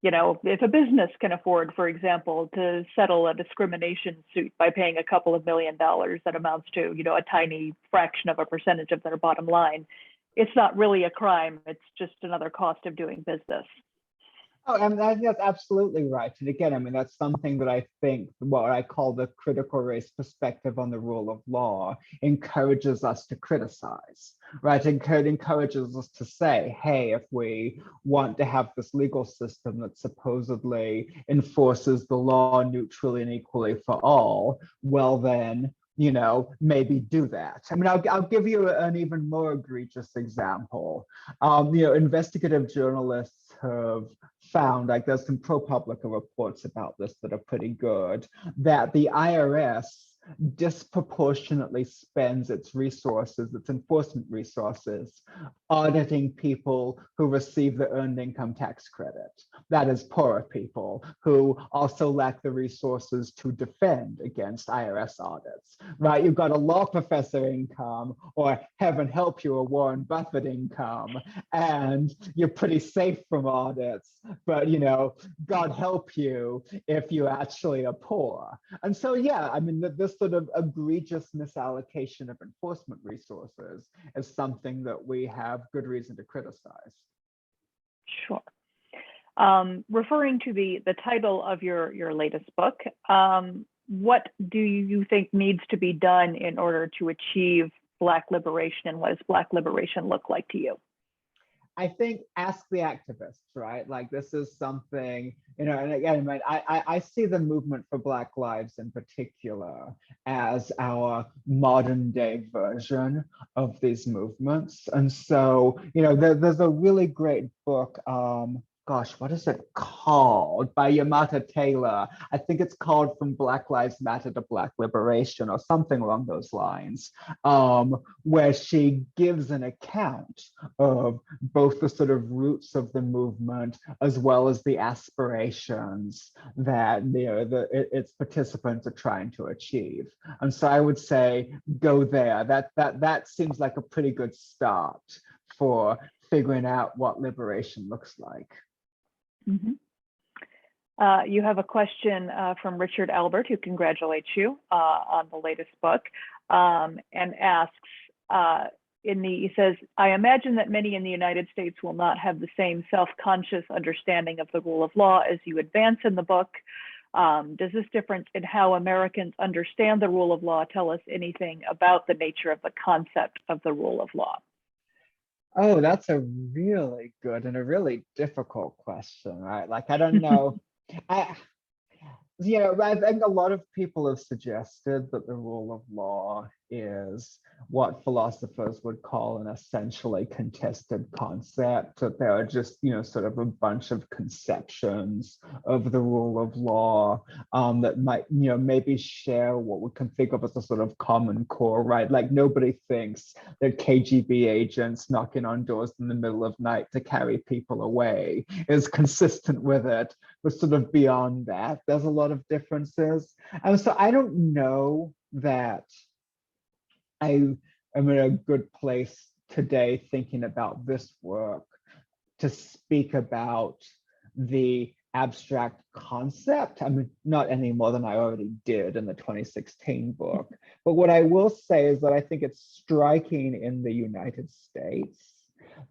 [SPEAKER 1] if a business can afford, for example, to settle a discrimination suit by paying a couple of $1 million that amounts to, a tiny fraction of a percentage of their bottom line, it's not really a crime. It's just another cost of doing business.
[SPEAKER 2] Oh, and I think that's absolutely right. And again, I mean, that's something that I think what I call the critical race perspective on the rule of law encourages us to criticize, right? It encourages us to say, hey, if we want to have this legal system that supposedly enforces the law neutrally and equally for all, well then, maybe do that. I mean, I'll give you an even more egregious example. Investigative journalists have found, like there's some ProPublica reports about this that are pretty good, that the IRS disproportionately spends its resources, its enforcement resources, auditing people who receive the earned income tax credit. That is poorer people who also lack the resources to defend against IRS audits, right? You've got a law professor income, or heaven help you, a Warren Buffett income, and you're pretty safe from audits, but God help you if you actually are poor. And so, yeah, I mean, this sort of egregious misallocation of enforcement resources is something that we have good reason to criticize.
[SPEAKER 1] Sure. Referring to the title of your latest book, what do you think needs to be done in order to achieve Black liberation, and what does Black liberation look like to you?
[SPEAKER 2] I think ask the activists, right? Like this is something, and again, I see the movement for Black lives in particular as our modern day version of these movements. And so, there's a really great book, gosh, what is it called? By Yamata Taylor. I think it's called From Black Lives Matter to Black Liberation or something along those lines, where she gives an account of both the sort of roots of the movement as well as the aspirations that its participants are trying to achieve. And so I would say go there. That seems like a pretty good start for figuring out what liberation looks like.
[SPEAKER 1] Mm-hmm. You have a question from Richard Albert, who congratulates you on the latest book, and asks, he says, I imagine that many in the United States will not have the same self-conscious understanding of the rule of law as you advance in the book. Does this difference in how Americans understand the rule of law tell us anything about the nature of the concept of the rule of law?
[SPEAKER 2] Oh, that's a really good and a really difficult question, right? Like, I don't know. I think a lot of people have suggested that the rule of law is what philosophers would call an essentially contested concept, that there are just, sort of a bunch of conceptions of the rule of law that might, maybe share what we can think of as a sort of common core, right? Like nobody thinks that KGB agents knocking on doors in the middle of night to carry people away is consistent with it, but sort of beyond that, there's a lot of differences. And so I don't know that I am in a good place today thinking about this work to speak about the abstract concept. I mean, not any more than I already did in the 2016 book. But what I will say is that I think it's striking in the United States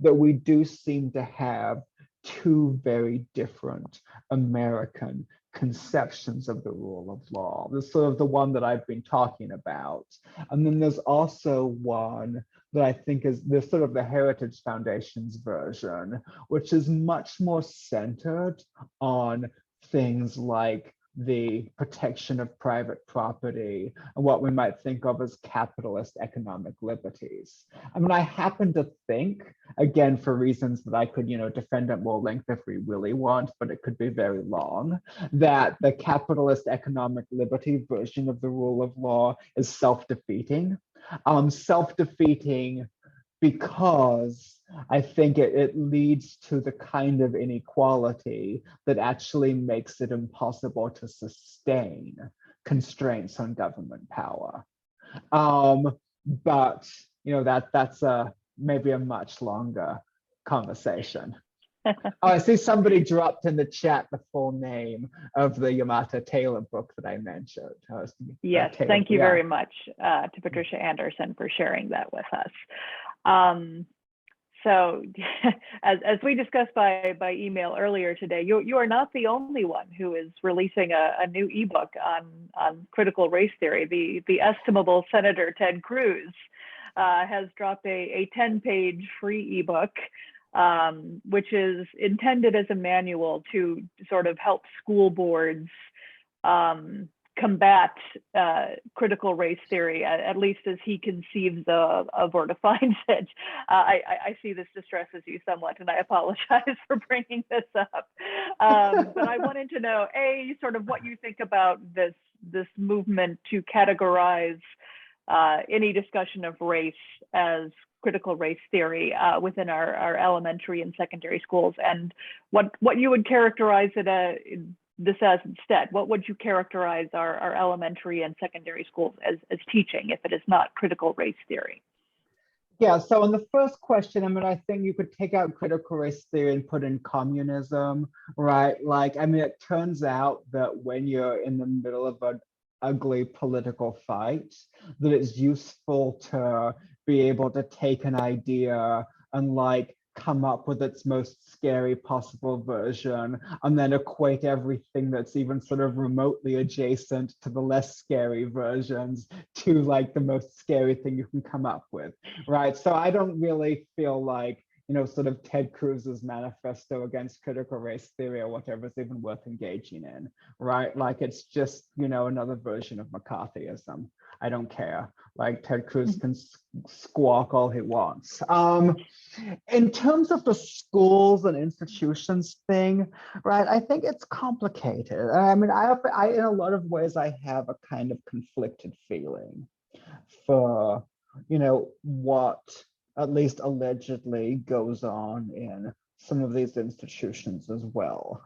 [SPEAKER 2] that we do seem to have two very different American conceptions of the rule of law. This sort of the one that I've been talking about. And then there's also one that I think is this sort of the Heritage Foundation's version, which is much more centered on things like the protection of private property and what we might think of as capitalist economic liberties. I mean, I happen to think, again, for reasons that I could, defend at more length if we really want, but it could be very long, that the capitalist economic liberty version of the rule of law is self-defeating. Self-defeating because I think it leads to the kind of inequality that actually makes it impossible to sustain constraints on government power. But that's maybe a much longer conversation. Oh, I see somebody dropped in the chat the full name of the Yamata Taylor book that I mentioned.
[SPEAKER 1] Yes, thank you very much to Patricia Anderson for sharing that with us. So as we discussed by email earlier today, you are not the only one who is releasing a new ebook on critical race theory. The estimable Senator Ted Cruz has dropped a 10-page free ebook, which is intended as a manual to sort of help school boards combat critical race theory, at least as he conceives of or defines it. I see this distresses you somewhat, and I apologize for bringing this up. But I wanted to know, A, sort of what you think about this movement to categorize any discussion of race as critical race theory within our elementary and secondary schools, and what you would characterize it this as instead. What would you characterize our elementary and secondary schools as teaching if it is not critical race theory?
[SPEAKER 2] Yeah, so on the first question, I mean, I think you could take out critical race theory and put in communism, right? Like, I mean, it turns out that when you're in the middle of an ugly political fight, that it's useful to be able to take an idea and like come up with its most scary possible version and then equate everything that's even sort of remotely adjacent to the less scary versions to like the most scary thing you can come up with, right? So I don't really feel like, you know, sort of Ted Cruz's manifesto against critical race theory or whatever is even worth engaging in, right? Like it's just, you know, another version of McCarthyism. I don't care. Like Ted Cruz can squawk all he wants. In terms of the schools and institutions thing, right? I think it's complicated. I mean, I in a lot of ways, I have a kind of conflicted feeling for, you know, what at least allegedly goes on in some of these institutions as well.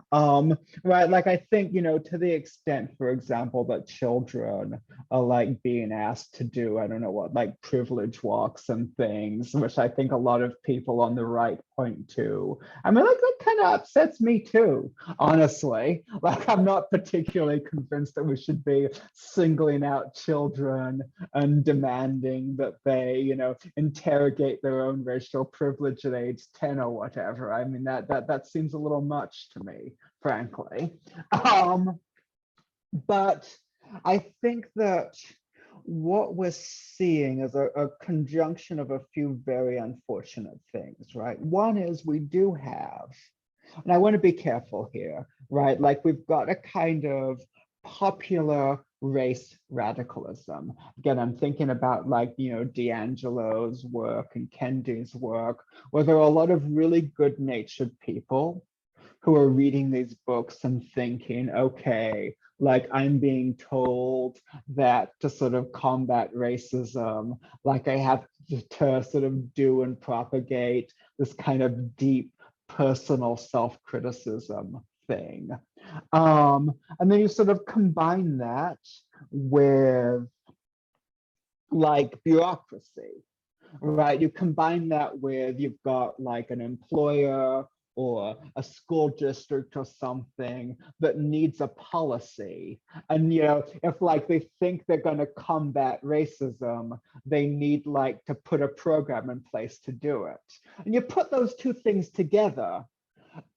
[SPEAKER 2] Right, like I think, you know, to the extent, for example, that children are like being asked to do, I don't know what, like privilege walks and things, which I think a lot of people on the right point to. I mean, like that kind of upsets me too, honestly. Like I'm not particularly convinced that we should be singling out children and demanding that they, you know, interrogate their own racial privilege at age 10 or whatever. I mean, that seems a little much to me, frankly. But I think that what we're seeing is a conjunction of a few very unfortunate things, right? One is we do have, and I want to be careful here, right? Like we've got a kind of popular race radicalism. Again, I'm thinking about like, you know, D'Angelo's work and Kendi's work, where there are a lot of really good-natured people who are reading these books and thinking, okay, like I'm being told that to sort of combat racism, like I have to sort of do and propagate this kind of deep personal self-criticism thing. And then you sort of combine that with like bureaucracy, right? You combine that with, you've got like an employer or a school district or something that needs a policy. And, you know, if like they think they're going to combat racism, they need like to put a program in place to do it. And you put those two things together,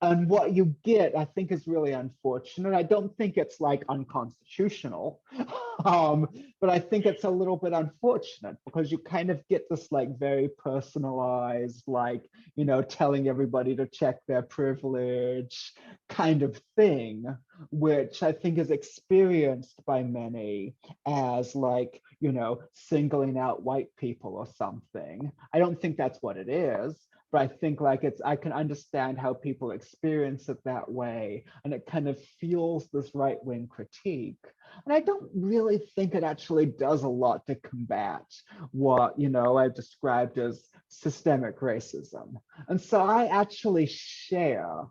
[SPEAKER 2] and what you get, I think, is really unfortunate. I don't think it's like unconstitutional, but I think it's a little bit unfortunate because you kind of get this like very personalized, like, you know, telling everybody to check their privilege kind of thing, which I think is experienced by many as like, you know, singling out white people or something. I don't think that's what it is. But I think like I can understand how people experience it that way, and it kind of fuels this right-wing critique. And I don't really think it actually does a lot to combat what, you know, I've described as systemic racism. And so I actually share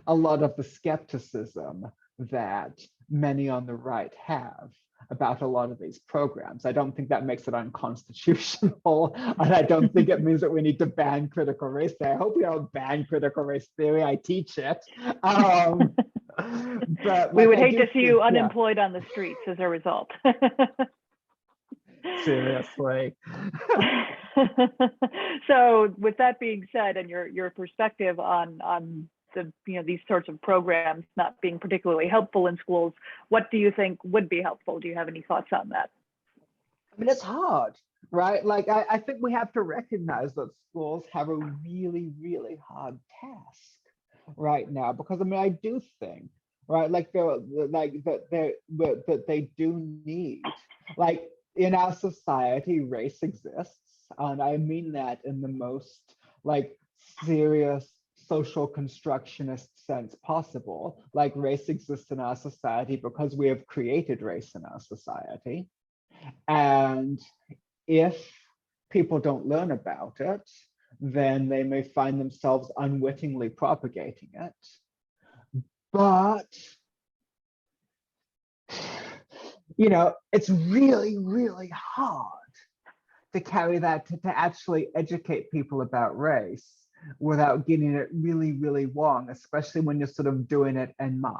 [SPEAKER 2] a lot of the skepticism that many on the right have about a lot of these programs. I don't think that makes it unconstitutional, and I don't think it means that we need to ban critical race theory. I hope we don't ban critical race theory. I teach it. But
[SPEAKER 1] we would hate to see you unemployed on the streets as a result.
[SPEAKER 2] Seriously.
[SPEAKER 1] So with that being said, and your perspective on the these sorts of programs not being particularly helpful in schools, what do you think would be helpful? Do you have any thoughts on that?
[SPEAKER 2] I mean, it's hard, right? Like, I think we have to recognize that schools have a really, really hard task right now, because I mean, I do think, right, like that they do need, like, in our society, race exists, and I mean that in the most like serious social constructionist sense possible. Like, race exists in our society because we have created race in our society. And if people don't learn about it, then they may find themselves unwittingly propagating it. But, it's really, really hard to carry that, to actually educate people about race without getting it really, really wrong, especially when you're sort of doing it en masse.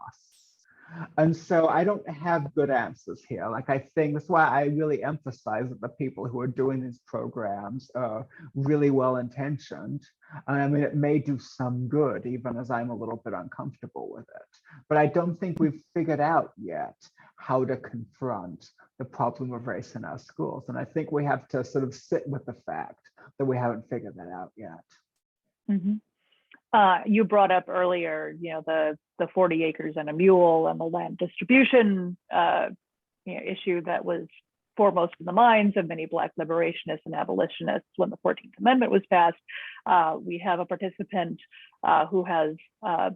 [SPEAKER 2] And so I don't have good answers here. Like, I think that's why I really emphasize that the people who are doing these programs are really well intentioned. And I mean, it may do some good, even as I'm a little bit uncomfortable with it. But I don't think we've figured out yet how to confront the problem of race in our schools. And I think we have to sort of sit with the fact that we haven't figured that out yet.
[SPEAKER 1] Mm-hmm. You brought up earlier, the 40 acres and a mule and the land distribution issue that was foremost in the minds of many Black liberationists and abolitionists when the 14th Amendment was passed. We have a participant who has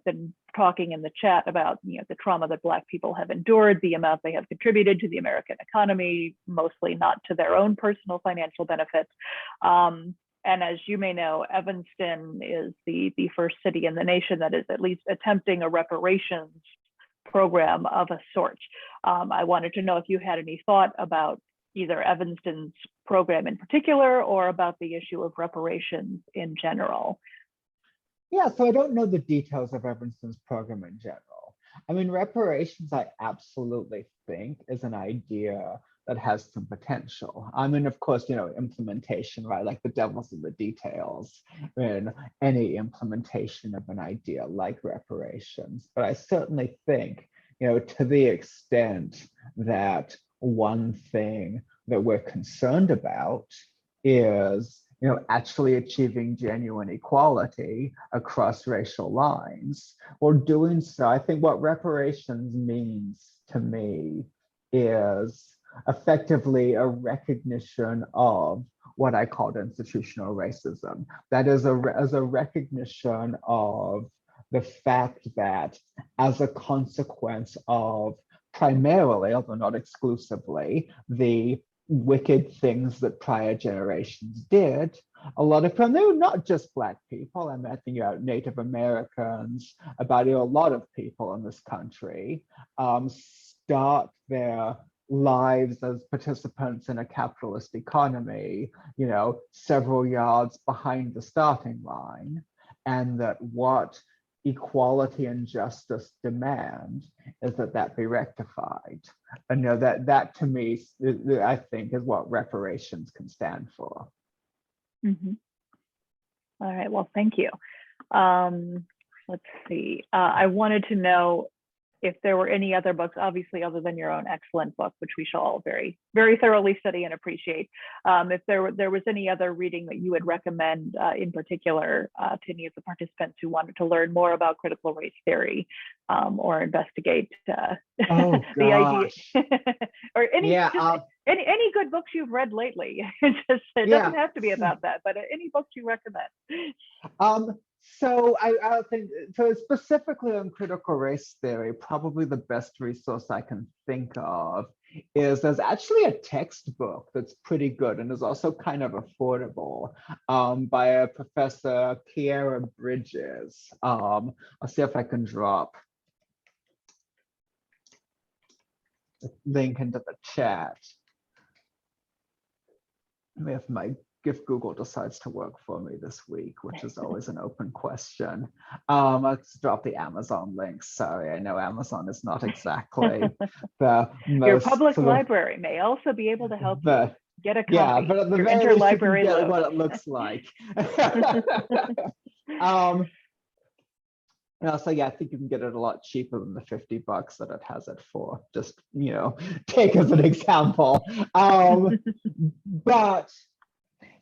[SPEAKER 1] been talking in the chat about the trauma that Black people have endured, the amount they have contributed to the American economy, mostly not to their own personal financial benefit. And as you may know, Evanston is the first city in the nation that is at least attempting a reparations program of a sort. I wanted to know if you had any thought about either Evanston's program in particular or about the issue of reparations in general.
[SPEAKER 2] Yeah, so I don't know the details of Evanston's program in general. I mean, reparations, I absolutely think, is an idea that has some potential. I mean, of course, implementation, right? Like, the devil's in the details in any implementation of an idea like reparations. But I certainly think, to the extent that one thing that we're concerned about is, actually achieving genuine equality across racial lines, or doing so, I think what reparations means to me is effectively a recognition of what I called institutional racism. That is as a recognition of the fact that, as a consequence of primarily, although not exclusively, the wicked things that prior generations did, a lot of them, they were not just Black people. I'm thinking about Native Americans, about a lot of people in this country, start their lives as participants in a capitalist economy, several yards behind the starting line, and that what equality and justice demand is that be rectified. And that to me, I think, is what reparations can stand for.
[SPEAKER 1] Mm-hmm. All right, well, thank you. Let's see. I wanted to know if there were any other books, obviously, other than your own excellent book, which we shall all very, very thoroughly study and appreciate. If there was any other reading that you would recommend in particular to any of the participants who wanted to learn more about critical race theory or investigate the idea, or any good books you've read lately. It doesn't have to be about that, but any books you recommend.
[SPEAKER 2] So I think, so specifically on critical race theory, probably the best resource I can think of is there's actually a textbook that's pretty good and is also kind of affordable by a Professor Kiera Bridges. I'll see if I can drop the link into the chat. If Google decides to work for me this week, which is always an open question. Let's drop the Amazon link. Sorry, I know Amazon is not exactly the most...
[SPEAKER 1] Your public library may also be able to help you. Get a
[SPEAKER 2] Yeah,
[SPEAKER 1] copy.
[SPEAKER 2] but at the
[SPEAKER 1] Your
[SPEAKER 2] very least, you can
[SPEAKER 1] interlibrary
[SPEAKER 2] get
[SPEAKER 1] loan.
[SPEAKER 2] what it looks like. So yeah, I think you can get it a lot cheaper than the $50 that it has it for. Just, take as an example. But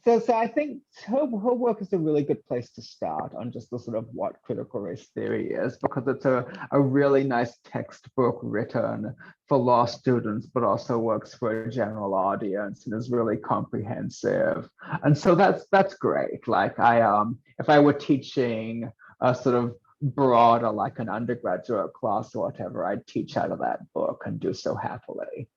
[SPEAKER 2] so I think her work is a really good place to start on just the sort of what critical race theory is, because it's a really nice textbook written for law students, but also works for a general audience and is really comprehensive. And so that's great. Like if I were teaching a sort of broader, like an undergraduate class or whatever, I'd teach out of that book and do so happily.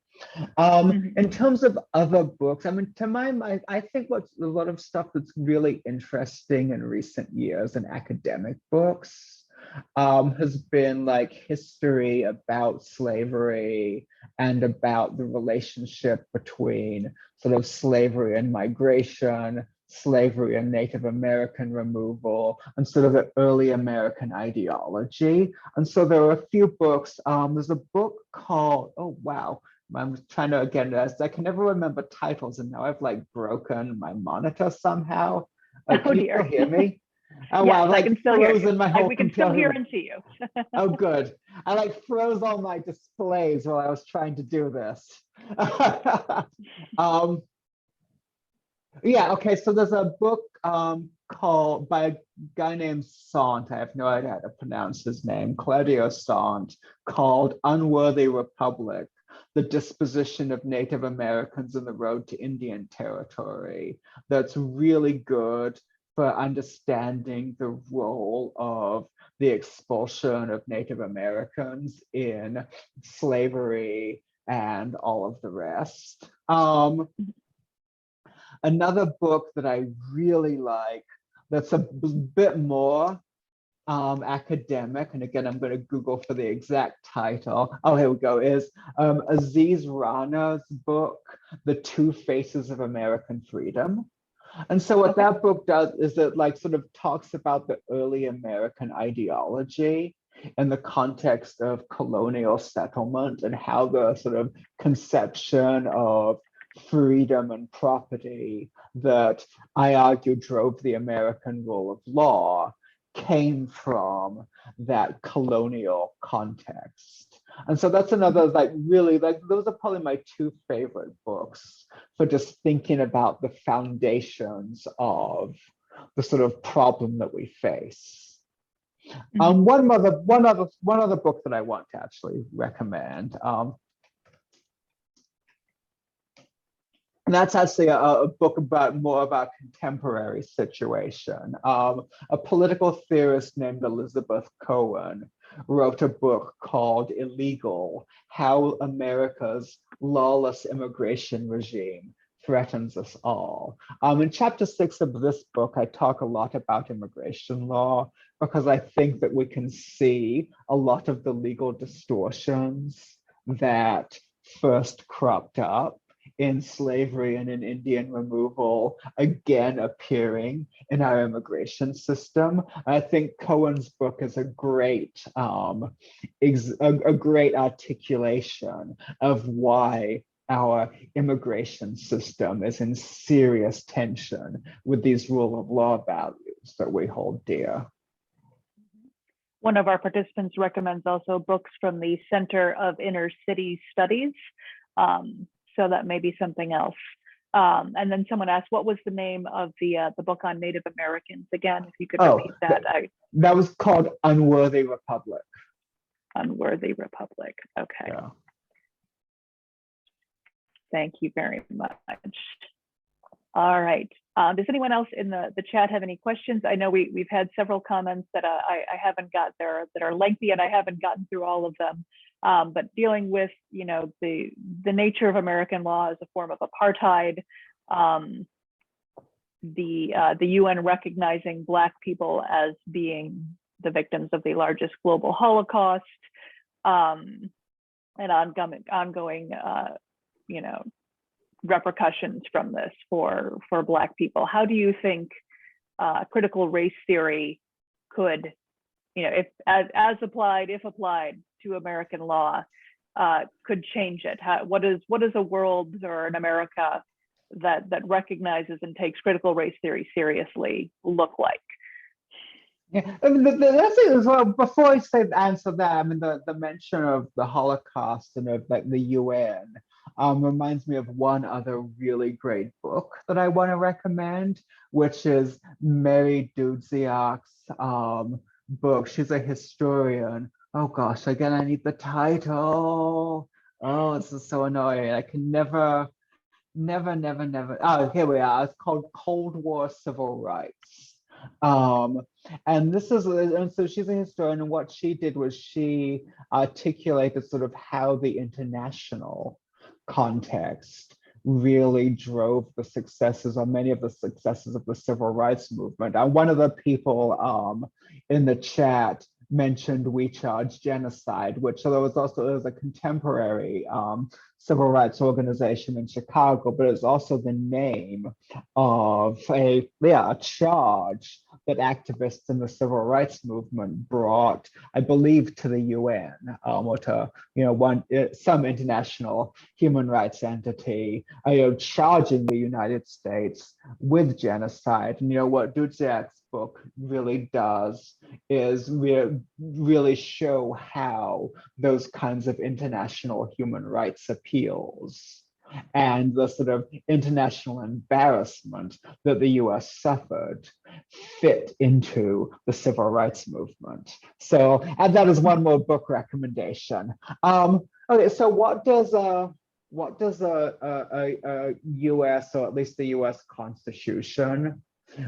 [SPEAKER 2] In terms of other books, I mean, to my mind, I think what's a lot of stuff that's really interesting in recent years in academic books has been like history about slavery and about the relationship between sort of slavery and migration, slavery and Native American removal, and sort of the early American ideology. And so there are a few books. There's a book called, oh, wow. I'm trying to, again, I can never remember titles, and now I've like broken my monitor somehow. Can you still hear me? Oh,
[SPEAKER 1] yes,
[SPEAKER 2] wow,
[SPEAKER 1] I can still hear you.
[SPEAKER 2] My whole
[SPEAKER 1] We can still hear and see you.
[SPEAKER 2] Oh, good. I like froze all my displays while I was trying to do this. Yeah, okay, so there's a book called by a guy named Sant, I have no idea how to pronounce his name, Claudio Sant, called Unworthy Republic: The Disposition of Native Americans in the Road to Indian Territory. That's really good for understanding the role of the expulsion of Native Americans in slavery and all of the rest. Another book that I really like that's a bit more academic, and again, I'm going to Google for the exact title. Oh, here we go, is Aziz Rana's book, The Two Faces of American Freedom. And so what that book does is it like sort of talks about the early American ideology in the context of colonial settlement and how the sort of conception of freedom and property that I argue drove the American rule of law came from that colonial context. And so that's another, like, really, like, those are probably my two favorite books for just thinking about the foundations of the sort of problem that we face. One other book that I want to actually recommend, and that's actually a book more about contemporary situation. A political theorist named Elizabeth Cohen wrote a book called Illegal: How America's Lawless Immigration Regime Threatens Us All. In chapter 6 of this book, I talk a lot about immigration law because I think that we can see a lot of the legal distortions that first cropped up in slavery and in Indian removal again appearing in our immigration system. I think Cohen's book is a great articulation of why our immigration system is in serious tension with these rule of law values that we hold dear.
[SPEAKER 1] One of our participants recommends also books from the Center of Inner City Studies. So that may be something else. And then someone asked, what was the name of the book on Native Americans again? If you could repeat that.
[SPEAKER 2] That was called Unworthy Republic.
[SPEAKER 1] Unworthy Republic. Okay. Yeah. Thank you very much. All right. Does anyone else in the chat have any questions? I know we've had several comments that I haven't got there that are lengthy, and I haven't gotten through all of them. But dealing with, the nature of American law as a form of apartheid, the UN recognizing Black people as being the victims of the largest global Holocaust, and ongoing, repercussions from this for Black people. How do you think critical race theory could, if applied to American law, could change it? What does a world or an America that recognizes and takes critical race theory seriously look like?
[SPEAKER 2] Yeah, I mean, the last thing as well, before I say answer that, I mean, the mention of the Holocaust and of like the UN reminds me of one other really great book that I want to recommend, which is Mary Dudziak's book. She's a historian. Oh gosh, again, I need the title. Oh, this is so annoying. I can never. Oh, here we are. It's called Cold War Civil Rights. And this is, and so she's a historian, and what she did was she articulated sort of how the international context really drove the successes, or many of the successes of the civil rights movement. And one of the people in the chat mentioned We Charge Genocide, which there was a contemporary civil rights organization in Chicago, but it's also the name of a charge that activists in the civil rights movement brought, I believe, to the UN, or to some international human rights entity, charging the United States with genocide. And what Dudziak's book really does is really show how those kinds of international human rights appeals and the sort of international embarrassment that the US suffered fit into the civil rights movement. So, and that is one more book recommendation. Okay, so what does a US, or at least the US Constitution,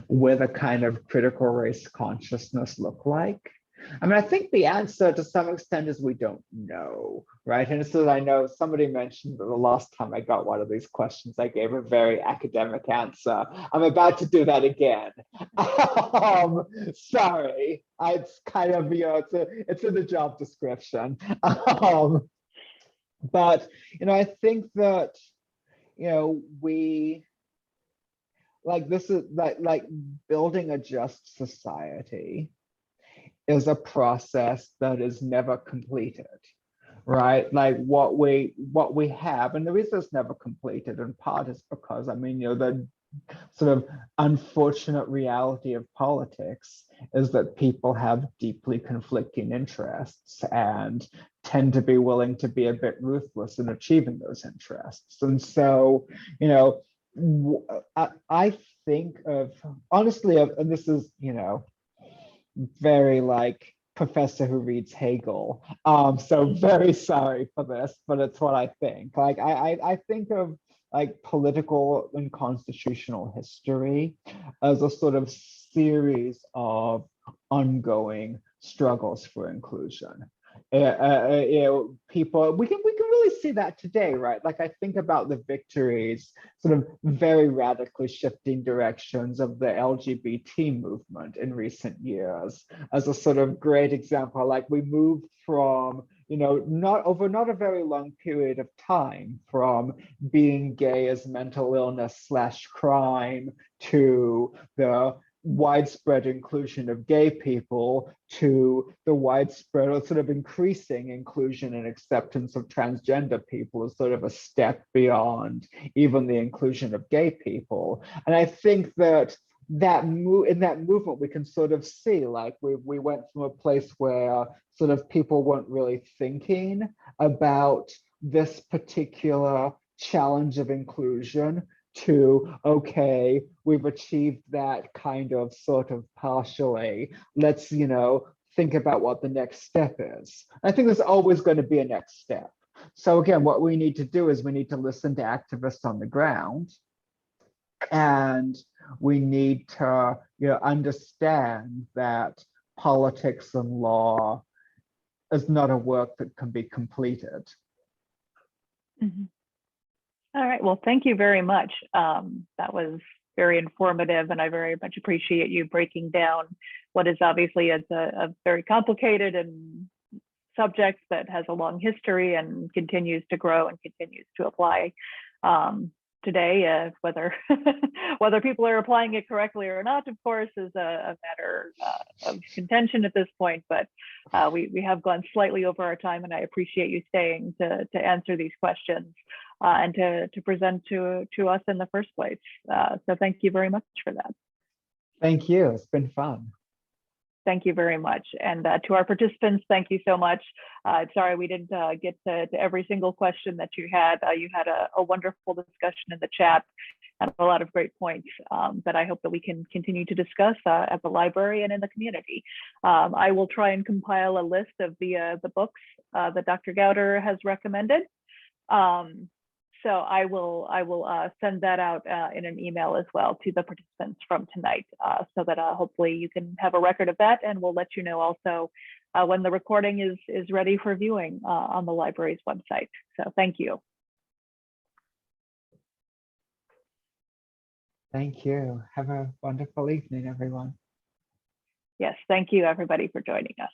[SPEAKER 2] with a kind of critical race consciousness look like? I mean, I think the answer to some extent is we don't know, right? And so I know somebody mentioned that the last time I got one of these questions, I gave a very academic answer. I'm about to do that again. Sorry, it's kind of, it's in the job description. But, I think that, we, like, this is like building a just society is a process that is never completed, right? Like what we have, and the reason it's never completed in part is because, the sort of unfortunate reality of politics is that people have deeply conflicting interests and tend to be willing to be a bit ruthless in achieving those interests. And so, I think of, honestly, and this is, very like professor who reads Hegel. So very sorry for this, but it's what I think. Like I think of like political and constitutional history as a sort of series of ongoing struggles for inclusion. People, we can really see that today, right? Like I think about the victories, sort of very radically shifting directions of the LGBT movement in recent years as a sort of great example. Like we moved from, not a very long period of time, from being gay as mental illness / crime to the widespread inclusion of gay people to the widespread or sort of increasing inclusion and acceptance of transgender people as sort of a step beyond even the inclusion of gay people. And I think that in that movement, we can sort of see like we went from a place where sort of people weren't really thinking about this particular challenge of inclusion to, okay, we've achieved that kind of sort of partially. Let's, think about what the next step is. I think there's always going to be a next step. So again, what we need to do is we need to listen to activists on the ground, and we need to, understand that politics and law is not a work that can be completed.
[SPEAKER 1] Mm-hmm. All right, well, thank you very much. That was very informative, and I very much appreciate you breaking down what is obviously a very complicated and subject that has a long history and continues to grow and continues to apply today. Whether people are applying it correctly or not, of course, is a matter of contention at this point, but we have gone slightly over our time, and I appreciate you staying to answer these questions. and to present to us in the first place. So thank you very much for that.
[SPEAKER 2] Thank you. It's been fun.
[SPEAKER 1] Thank you very much. And to our participants, thank you so much. Sorry we didn't get to every single question that you had. You had a wonderful discussion in the chat and a lot of great points that I hope that we can continue to discuss at the library and in the community. I will try and compile a list of the books that Dr. Gowder has recommended. So I will send that out in an email as well to the participants from tonight, so that hopefully you can have a record of that, and we'll let you know also when the recording is ready for viewing on the library's website. So thank you.
[SPEAKER 2] Thank you. Have a wonderful evening, everyone.
[SPEAKER 1] Yes, thank you everybody for joining us.